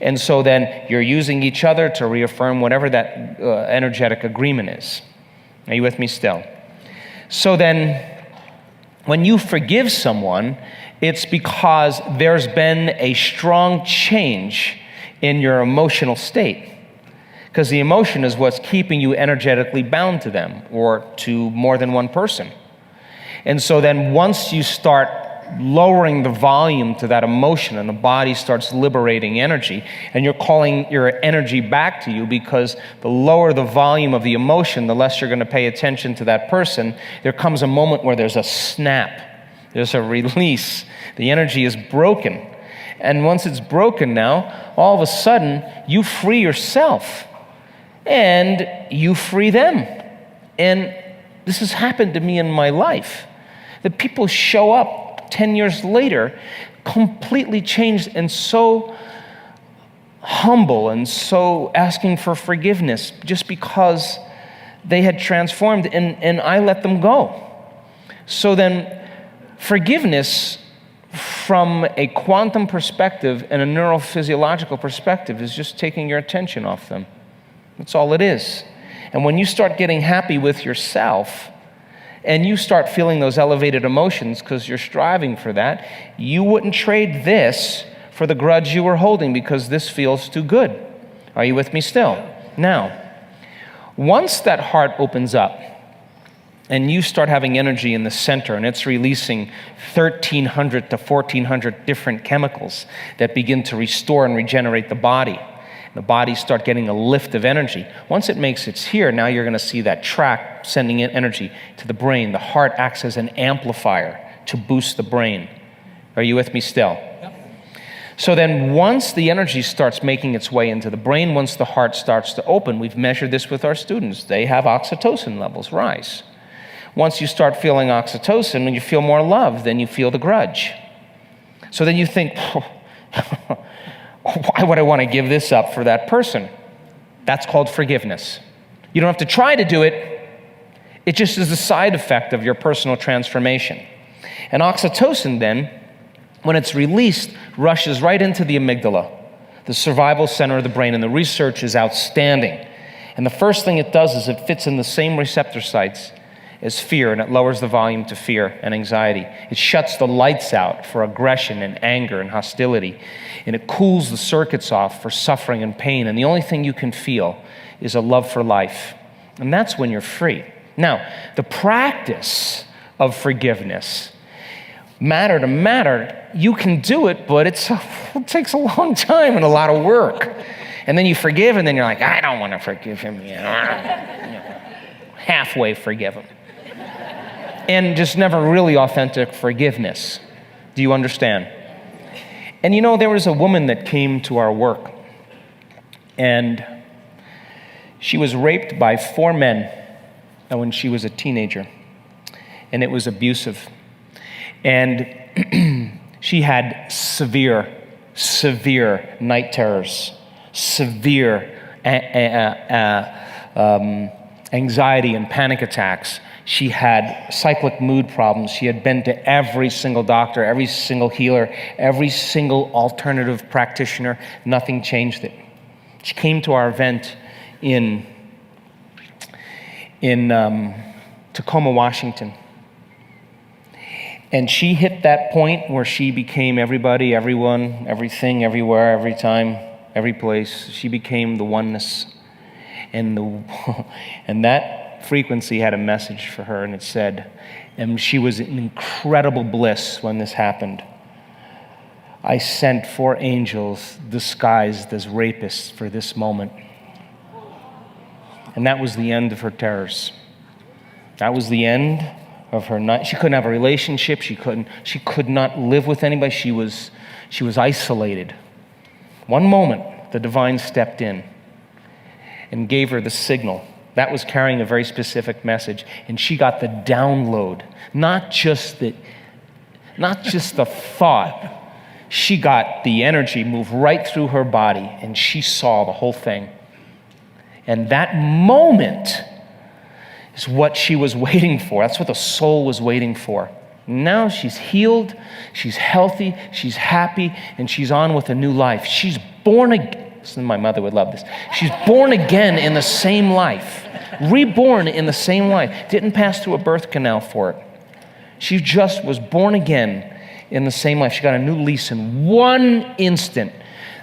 And so then you're using each other to reaffirm whatever that energetic agreement is. Are you with me still? So then when you forgive someone, it's because there's been a strong change in your emotional state. because the emotion is what's keeping you energetically bound to them or to more than one person. And so then once you start lowering the volume to that emotion and the body starts liberating energy, and you're calling your energy back to you, because the lower the volume of the emotion, the less you're going to pay attention to that person, there comes a moment where there's a snap, there's a release. The energy is broken. And once it's broken now, all of a sudden you free yourself and you free them. And this has happened to me in my life. That people show up 10 years later, completely changed and so humble and so asking for forgiveness just because they had transformed, and I let them go. So then forgiveness from a quantum perspective and a neurophysiological perspective is just taking your attention off them. That's all it is. And when you start getting happy with yourself, and you start feeling those elevated emotions because you're striving for that, you wouldn't trade this for the grudge you were holding because this feels too good. Are you with me still? Now, once that heart opens up and you start having energy in the center and it's releasing 1,300 to 1,400 different chemicals that begin to restore and regenerate the body, the body start getting a lift of energy. Once it makes its here, now you're going to see that track sending in energy to the brain. The heart acts as an amplifier to boost the brain. Are you with me still? Yep. So then once the energy starts making its way into the brain, once the heart starts to open, we've measured this with our students. They have oxytocin levels rise. Once you start feeling oxytocin, when you feel more love, then you feel the grudge. So then you think, why would I want to give this up for that person? That's called forgiveness. You don't have to try to do it. It just is a side effect of your personal transformation. And oxytocin then, when it's released, rushes right into the amygdala, the survival center of the brain, and the research is outstanding. And the first thing it does is it fits in the same receptor sites as fear, and it lowers the volume to fear and anxiety. It shuts the lights out for aggression and anger and hostility, and it cools the circuits off for suffering and pain, and the only thing you can feel is a love for life. And that's when you're free. Now, the practice of forgiveness, matter to matter, you can do it, but it takes a long time and a lot of work. And then you forgive, and then you're like, I don't want to forgive him yet. Halfway forgive him. And just never really authentic forgiveness. Do you understand? And you know, there was a woman that came to our work, and she was raped by 4 men when she was a teenager, and it was abusive. And she had severe night terrors, severe anxiety and panic attacks. She had cyclic mood problems. She had been to every single doctor, every single healer, every single alternative practitioner. Nothing changed it. She came to our event in Tacoma, Washington. And she hit that point where she became everybody, everyone, everything, everywhere, every time, every place. She became the oneness. And that frequency had a message for her, and it said, and she was in incredible bliss when this happened. I sent 4 angels disguised as rapists for this moment. And that was the end of her terrors. That was the end of her night. She couldn't have a relationship. She could not live with anybody. She was isolated. One moment, the divine stepped in and gave her the signal. That was carrying a very specific message, and she got the download, not just the thought. She got the energy move right through her body, and she saw the whole thing. And that moment is what she was waiting for. That's what the soul was waiting for. Now she's healed, she's healthy, she's happy, and she's on with a new life. She's born again. My mother would love this. She's born again in the same life, reborn in the same life. Didn't pass through a birth canal for it. She just was born again in the same life. She got a new lease in one instant.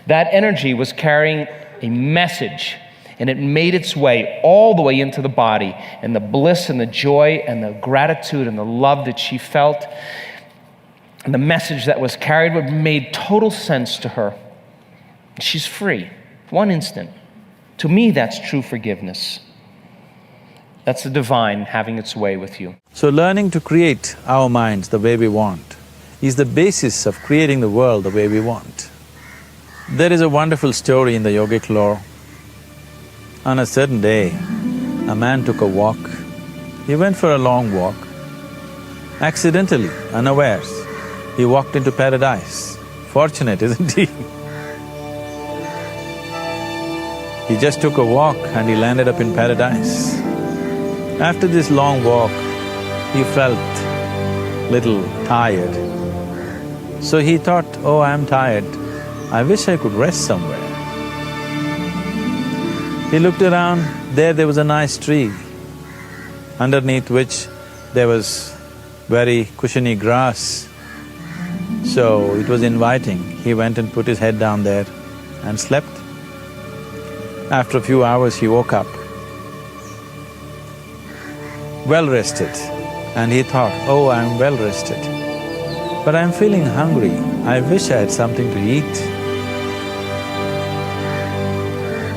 That energy was carrying a message, and it made its way all the way into the body, and the bliss and the joy and the gratitude and the love that she felt and the message that was carried made total sense to her. She's free, one instant. To me, that's true forgiveness. That's the divine having its way with you. So learning to create our minds the way we want is the basis of creating the world the way we want. There is a wonderful story in the yogic lore. On a certain day, a man took a walk. He went for a long walk. Accidentally, unawares, he walked into paradise. Fortunate, isn't he? He just took a walk and he landed up in paradise. After this long walk, he felt little tired. So he thought, oh, I'm tired, I wish I could rest somewhere. He looked around, there was a nice tree, underneath which there was very cushiony grass. So it was inviting. He went and put his head down there and slept. After a few hours, he woke up, well rested, and he thought, oh, I'm well rested, but I'm feeling hungry. I wish I had something to eat.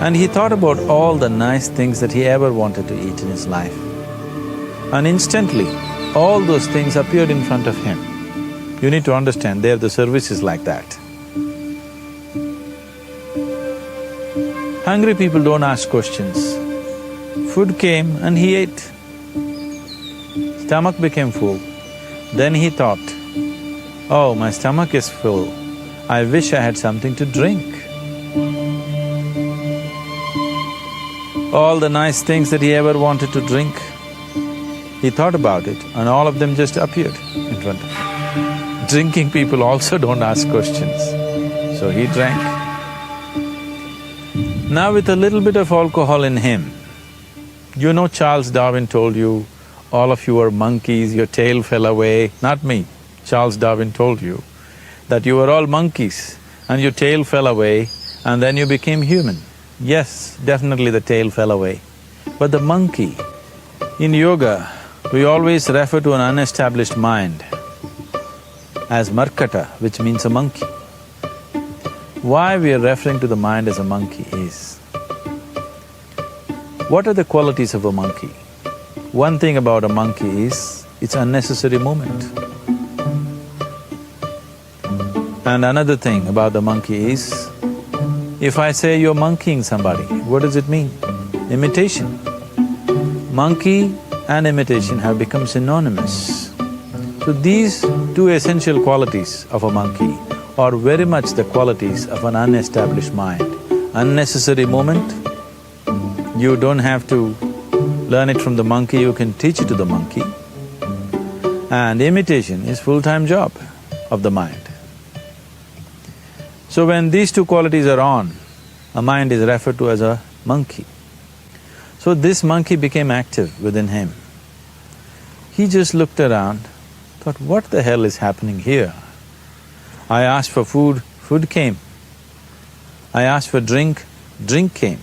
And he thought about all the nice things that he ever wanted to eat in his life. And instantly, all those things appeared in front of him. You need to understand, there the service is like that. Hungry people don't ask questions. Food came and he ate. Stomach became full. Then he thought, oh, my stomach is full, I wish I had something to drink. All the nice things that he ever wanted to drink, he thought about it and all of them just appeared in front of him. Drinking people also don't ask questions, so he drank. Now with a little bit of alcohol in him, you know Charles Darwin told you, all of you are monkeys, your tail fell away. Not me, Charles Darwin told you that you were all monkeys and your tail fell away and then you became human. Yes, definitely the tail fell away. But the monkey, in yoga, we always refer to an unestablished mind as markata, which means a monkey. Why we are referring to the mind as a monkey is, what are the qualities of a monkey? One thing about a monkey is, it's unnecessary movement. And another thing about the monkey is, if I say you're monkeying somebody, what does it mean? Imitation. Monkey and imitation have become synonymous. So these two essential qualities of a monkey are very much the qualities of an unestablished mind. Unnecessary movement, you don't have to learn it from the monkey, you can teach it to the monkey. And imitation is full-time job of the mind. So when these two qualities are on, a mind is referred to as a monkey. So this monkey became active within him. He just looked around, thought, what the hell is happening here? I asked for food, food came. I asked for drink, drink came.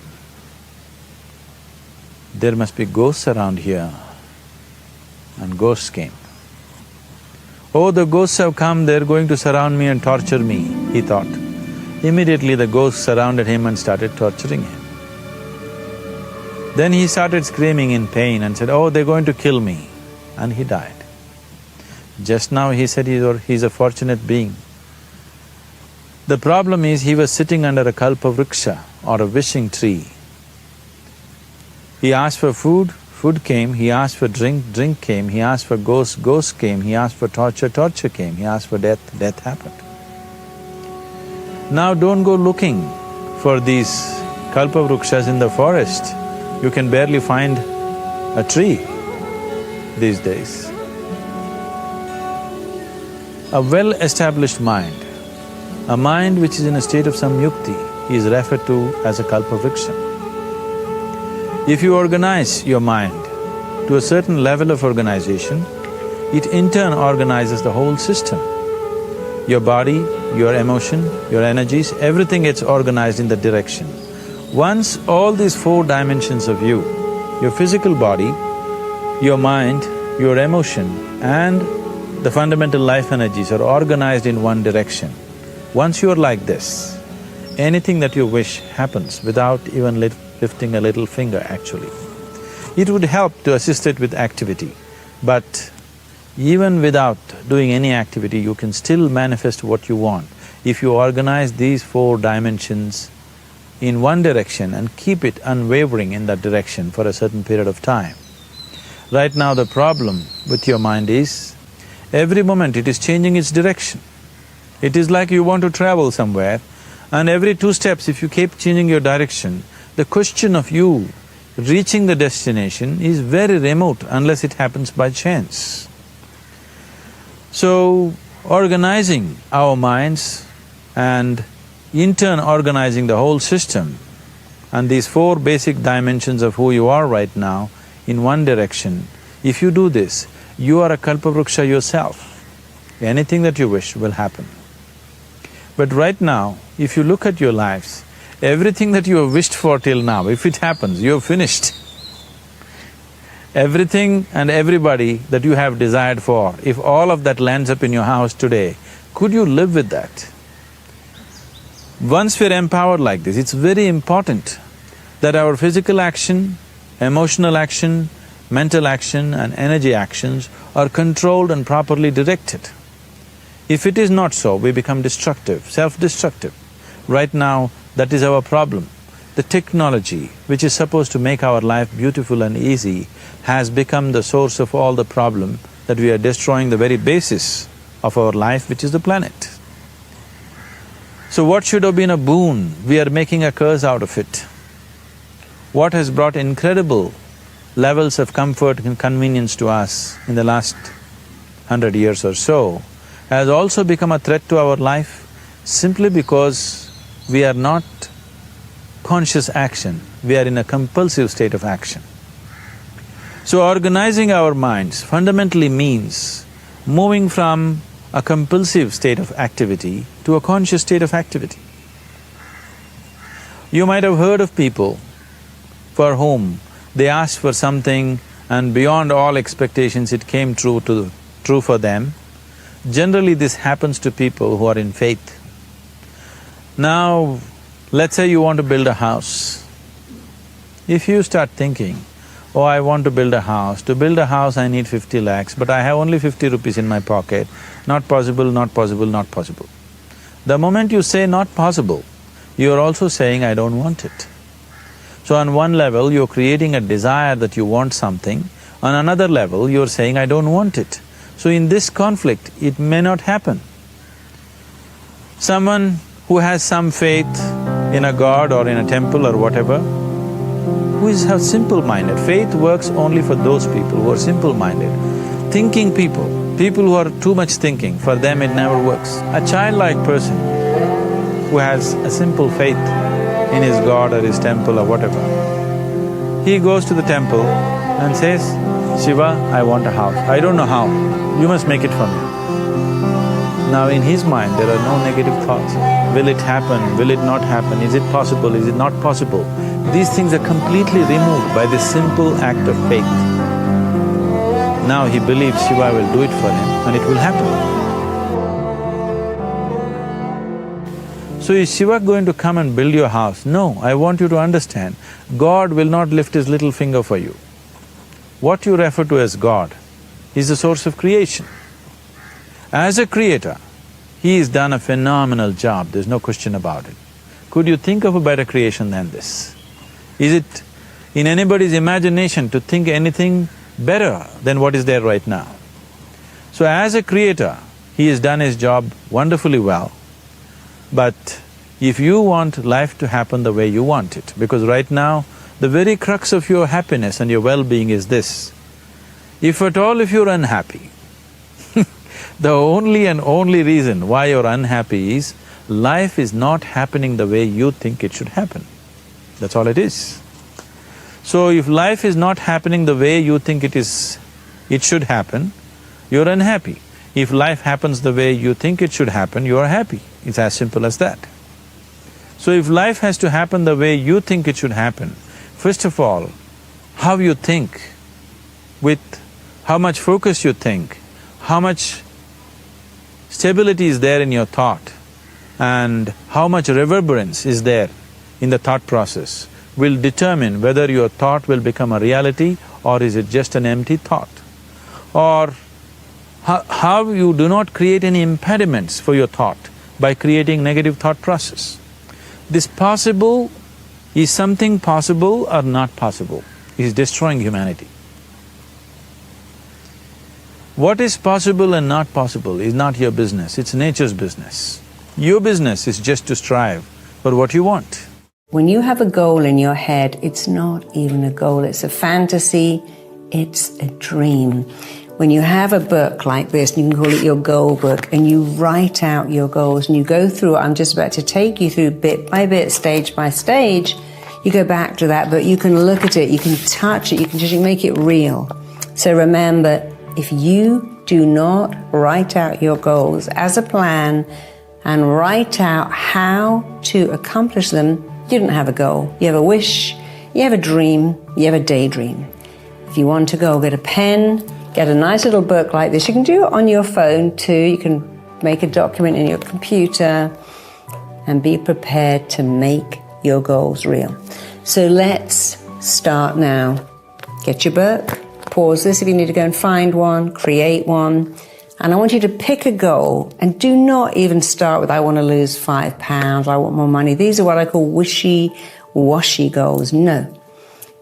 There must be ghosts around here, and ghosts came. Oh, the ghosts have come, they're going to surround me and torture me, he thought. Immediately the ghosts surrounded him and started torturing him. Then he started screaming in pain and said, oh, they're going to kill me, and he died. Just now he said he's a fortunate being. The problem is he was sitting under a kalpavriksha or a wishing tree. He asked for food, food came. He asked for drink, drink came. He asked for ghosts, ghosts came. He asked for torture, torture came. He asked for death, death happened. Now don't go looking for these kalpavrukshas in the forest. You can barely find a tree these days. A well-established mind, a mind which is in a state of samyukti, is referred to as a kalpavriksha. If you organize your mind to a certain level of organization, it in turn organizes the whole system. Your body, your emotion, your energies, everything gets organized in that direction. Once all these four dimensions of you, your physical body, your mind, your emotion and the fundamental life energies are organized in one direction, once you're like this, anything that you wish happens without even lifting a little finger actually. It would help to assist it with activity, but even without doing any activity, you can still manifest what you want if you organize these four dimensions in one direction and keep it unwavering in that direction for a certain period of time. Right now the problem with your mind is, every moment it is changing its direction. It is like you want to travel somewhere and every 2 steps if you keep changing your direction, the question of you reaching the destination is very remote unless it happens by chance. So, organizing our minds and in turn organizing the whole system and these four basic dimensions of who you are right now in one direction, if you do this, you are a kalpavruksha yourself. Anything that you wish will happen. But right now, if you look at your lives, everything that you have wished for till now, if it happens, you have finished. Everything and everybody that you have desired for, if all of that lands up in your house today, could you live with that? Once we're empowered like this, it's very important that our physical action, emotional action, mental action and energy actions are controlled and properly directed. If it is not so, we become destructive, self-destructive. Right now, that is our problem. The technology, which is supposed to make our life beautiful and easy, has become the source of all the problem that we are destroying the very basis of our life, which is the planet. So what should have been a boon, we are making a curse out of it. What has brought incredible levels of comfort and convenience to us in the last 100 years or so has also become a threat to our life simply because we are not conscious action, we are in a compulsive state of action. So organizing our minds fundamentally means moving from a compulsive state of activity to a conscious state of activity. You might have heard of people for whom they asked for something and beyond all expectations it came true for them. Generally this happens to people who are in faith. Now, let's say you want to build a house. If you start thinking, oh, I want to build a house. To build a house I need 50 lakhs, but I have only 50 rupees in my pocket. Not possible, not possible, not possible. The moment you say not possible, you're also saying I don't want it. So on one level you're creating a desire that you want something, on another level you're saying I don't want it. So in this conflict, it may not happen. Someone who has some faith in a god or in a temple or whatever, who is simple-minded. Faith works only for those people who are simple-minded. Thinking people who are too much thinking, for them it never works. A childlike person who has a simple faith in his god or his temple or whatever, he goes to the temple and says, Shiva, I want a house. I don't know how, you must make it for me. Now in his mind there are no negative thoughts. Will it happen? Will it not happen? Is it possible? Is it not possible? These things are completely removed by this simple act of faith. Now he believes Shiva will do it for him and it will happen. So is Shiva going to come and build your house? No, I want you to understand, God will not lift his little finger for you. What you refer to as God is the source of creation. As a creator, he has done a phenomenal job, there's no question about it. Could you think of a better creation than this? Is it in anybody's imagination to think anything better than what is there right now? So as a creator, he has done his job wonderfully well. But if you want life to happen the way you want it, because right now, the very crux of your happiness and your well-being is this. If at all if you're unhappy, the only and only reason why you're unhappy is life is not happening the way you think it should happen. That's all it is. So if life is not happening the way you think it should happen, you're unhappy. If life happens the way you think it should happen, you're happy. It's as simple as that. So if life has to happen the way you think it should happen, first of all, how you think, with how much focus you think, how much stability is there in your thought, and how much reverberance is there in the thought process will determine whether your thought will become a reality or is it just an empty thought. Or how you do not create any impediments for your thought by creating negative thought process. This possible is something possible or not possible, is destroying humanity. What is possible and not possible is not your business, it's nature's business. Your business is just to strive for what you want. When you have a goal in your head, it's not even a goal, it's a fantasy, it's a dream. When you have a book like this, you can call it your goal book, and you write out your goals and you go through, I'm just about to take you through bit by bit, stage by stage, you go back to that book, you can look at it, you can touch it, you can just make it real. So remember, if you do not write out your goals as a plan and write out how to accomplish them, you don't have a goal. You have a wish, you have a dream, you have a daydream. If you want to go, get a pen, get a nice little book like this. You can do it on your phone too. You can make a document in your computer and be prepared to make your goals real. So let's start now. Get your book, pause this if you need to go and find one, create one. And I want you to pick a goal, and do not even start with, I want to lose 5 pounds, I want more money. These are what I call wishy-washy goals. No.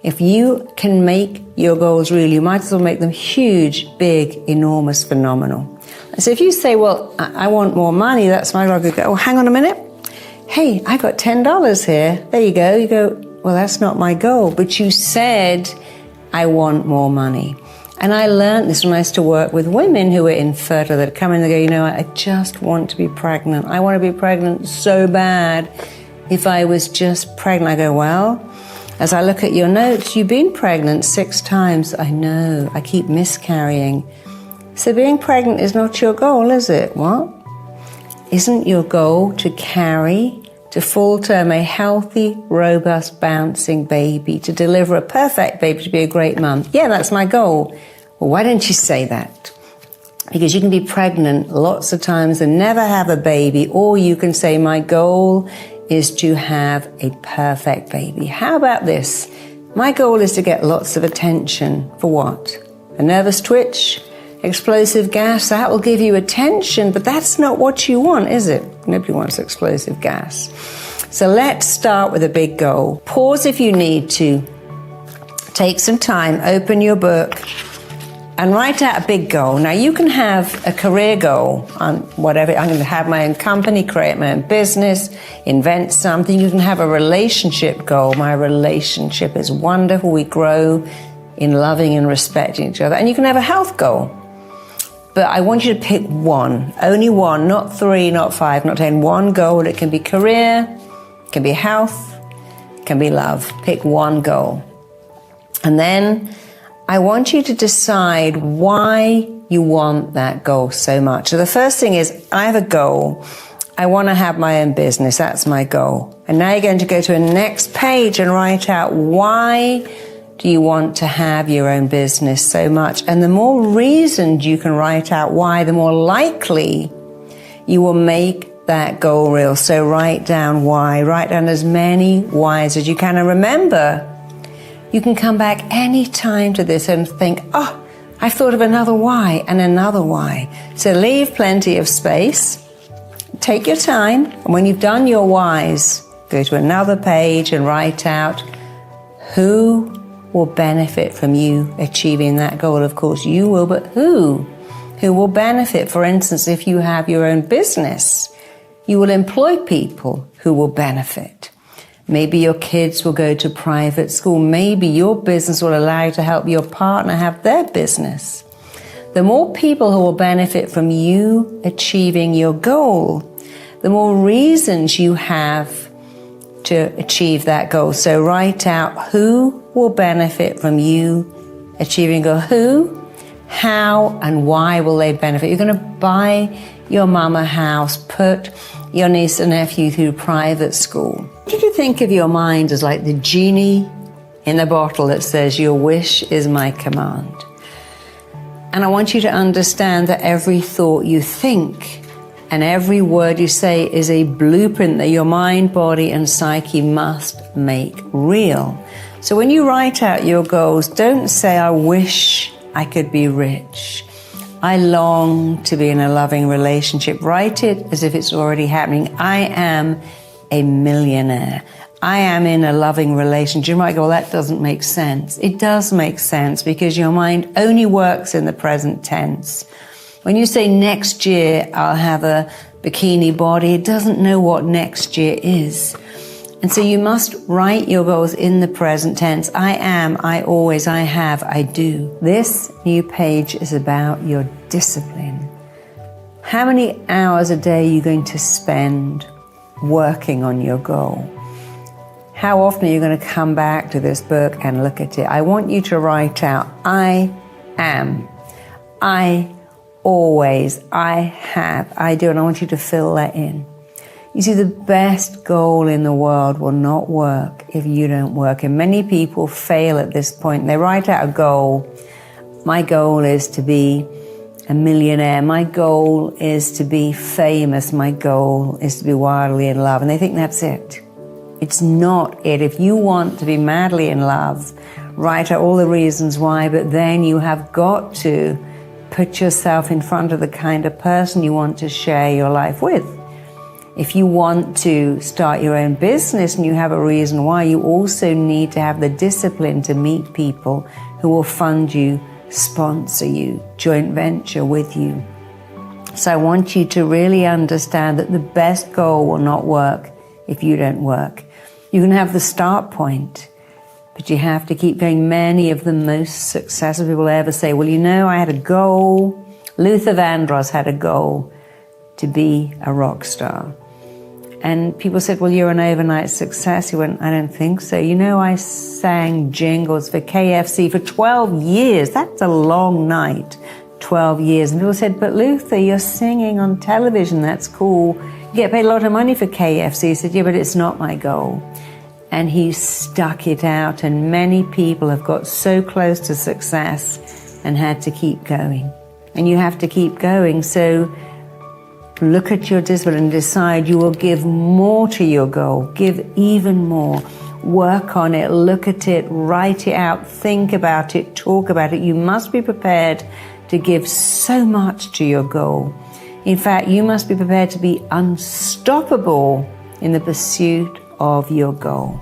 If you can make your goals real, you might as well make them huge, big, enormous, phenomenal. So if you say, well, I want more money, that's my goal, I could go, oh, hang on a minute. Hey, I got $10 here. There you go. You go, well, that's not my goal. But you said, I want more money. And I learned this when I used to work with women who were infertile that come in and they go, I just want to be pregnant. I want to be pregnant so bad. If I was just pregnant, I go, well, as I look at your notes, you've been pregnant 6 times. I know, I keep miscarrying. So being pregnant is not your goal, is it? What? Isn't your goal to carry to full term a healthy, robust, bouncing baby, to deliver a perfect baby, to be a great mum? Yeah, that's my goal. Well, why don't you say that? Because you can be pregnant lots of times and never have a baby, or you can say, my goal is to have a perfect baby. How about this? My goal is to get lots of attention. For what? A nervous twitch? Explosive gas? That will give you attention, but that's not what you want, is it? Nobody wants explosive gas. So let's start with a big goal. Pause if you need to. Take some time, open your book, and write out a big goal. Now, you can have a career goal on whatever. I'm going to have my own company, create my own business, invent something. You can have a relationship goal. My relationship is wonderful. We grow in loving and respecting each other. And you can have a health goal. But I want you to pick one, only one, not 3, not 5, not 10, one goal. It can be career, it can be health, it can be love. Pick one goal. And then I want you to decide why you want that goal so much. So the first thing is, I have a goal. I want to have my own business. That's my goal. And now you're going to go to a next page and write out, why do you want to have your own business so much? And the more reasons you can write out why, the more likely you will make that goal real. So write down why. Write down as many whys as you can. And remember, you can come back any time to this and think, oh, I've thought of another why and another why. So leave plenty of space. Take your time. And when you've done your whys, go to another page and write out who will benefit from you achieving that goal. Of course, you will, but who? Who will benefit? For instance, if you have your own business, you will employ people who will benefit. Maybe your kids will go to private school. Maybe your business will allow you to help your partner have their business. The more people who will benefit from you achieving your goal, the more reasons you have to achieve that goal. So write out who will benefit from you achieving a goal. Who, how, and why will they benefit? You're going to buy your mum a house, put your niece and nephew through private school. I want you to think of your mind as like the genie in a bottle that says, your wish is my command. And I want you to understand that every thought you think and every word you say is a blueprint that your mind, body, and psyche must make real. So when you write out your goals, don't say, I wish I could be rich. I long to be in a loving relationship. Write it as if it's already happening. I am a millionaire. I am in a loving relationship. You might go, well, that doesn't make sense. It does make sense because your mind only works in the present tense. When you say next year I'll have a bikini body, it doesn't know what next year is. And so you must write your goals in the present tense. I am, I always, I have, I do. This new page is about your discipline. How many hours a day are you going to spend working on your goal? How often are you going to come back to this book and look at it? I want you to write out, I am, I always, I have, I do, and I want you to fill that in. You see, the best goal in the world will not work if you don't work. And many people fail at this point. They write out a goal. My goal is to be a millionaire. My goal is to be famous. My goal is to be wildly in love. And they think that's it. It's not it. If you want to be madly in love, write out all the reasons why, but then you have got to put yourself in front of the kind of person you want to share your life with. If you want to start your own business and you have a reason why, you also need to have the discipline to meet people who will fund you, sponsor you, joint venture with you. So I want you to really understand that the best goal will not work if you don't work. You can have the start point, but you have to keep going. Many of the most successful people ever say, well, you know, I had a goal. Luther Vandross had a goal to be a rock star. And people said, well, you're an overnight success. He went, I don't think so. You know, I sang jingles for KFC for 12 years. That's a long night, 12 years. And people said, but Luther, you're singing on television. That's cool. You get paid a lot of money for KFC. He said, yeah, but it's not my goal. And he stuck it out. And many people have got so close to success and had to keep going. And you have to keep going. So look at your discipline and decide you will give more to your goal. Give even more. Work on it, look at it, write it out, think about it, talk about it. You must be prepared to give so much to your goal. In fact, you must be prepared to be unstoppable in the pursuit of your goal.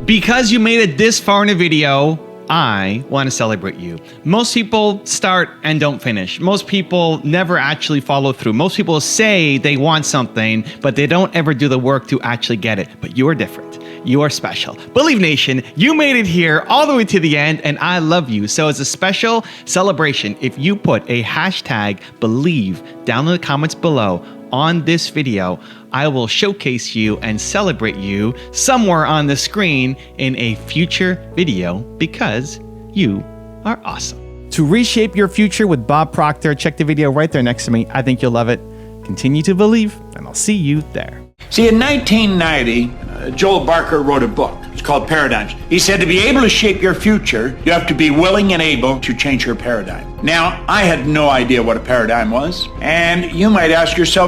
Because you made it this far in a video, I want to celebrate you. Most people start and don't finish. Most people never actually follow through. Most people say they want something, but they don't ever do the work to actually get it. But you are different. You are special. Believe Nation, you made it here all the way to the end, and I love you. So as a special celebration, if you put a hashtag believe down in the comments below on this video, I will showcase you and celebrate you somewhere on the screen in a future video because you are awesome. To reshape your future with Bob Proctor, check the video right there next to me. I think you'll love it. Continue to believe, and I'll see you there. See, in 1990, Joel Barker wrote a book. It's called Paradigms. He said to be able to shape your future, you have to be willing and able to change your paradigm. Now, I had no idea what a paradigm was, and you might ask yourself,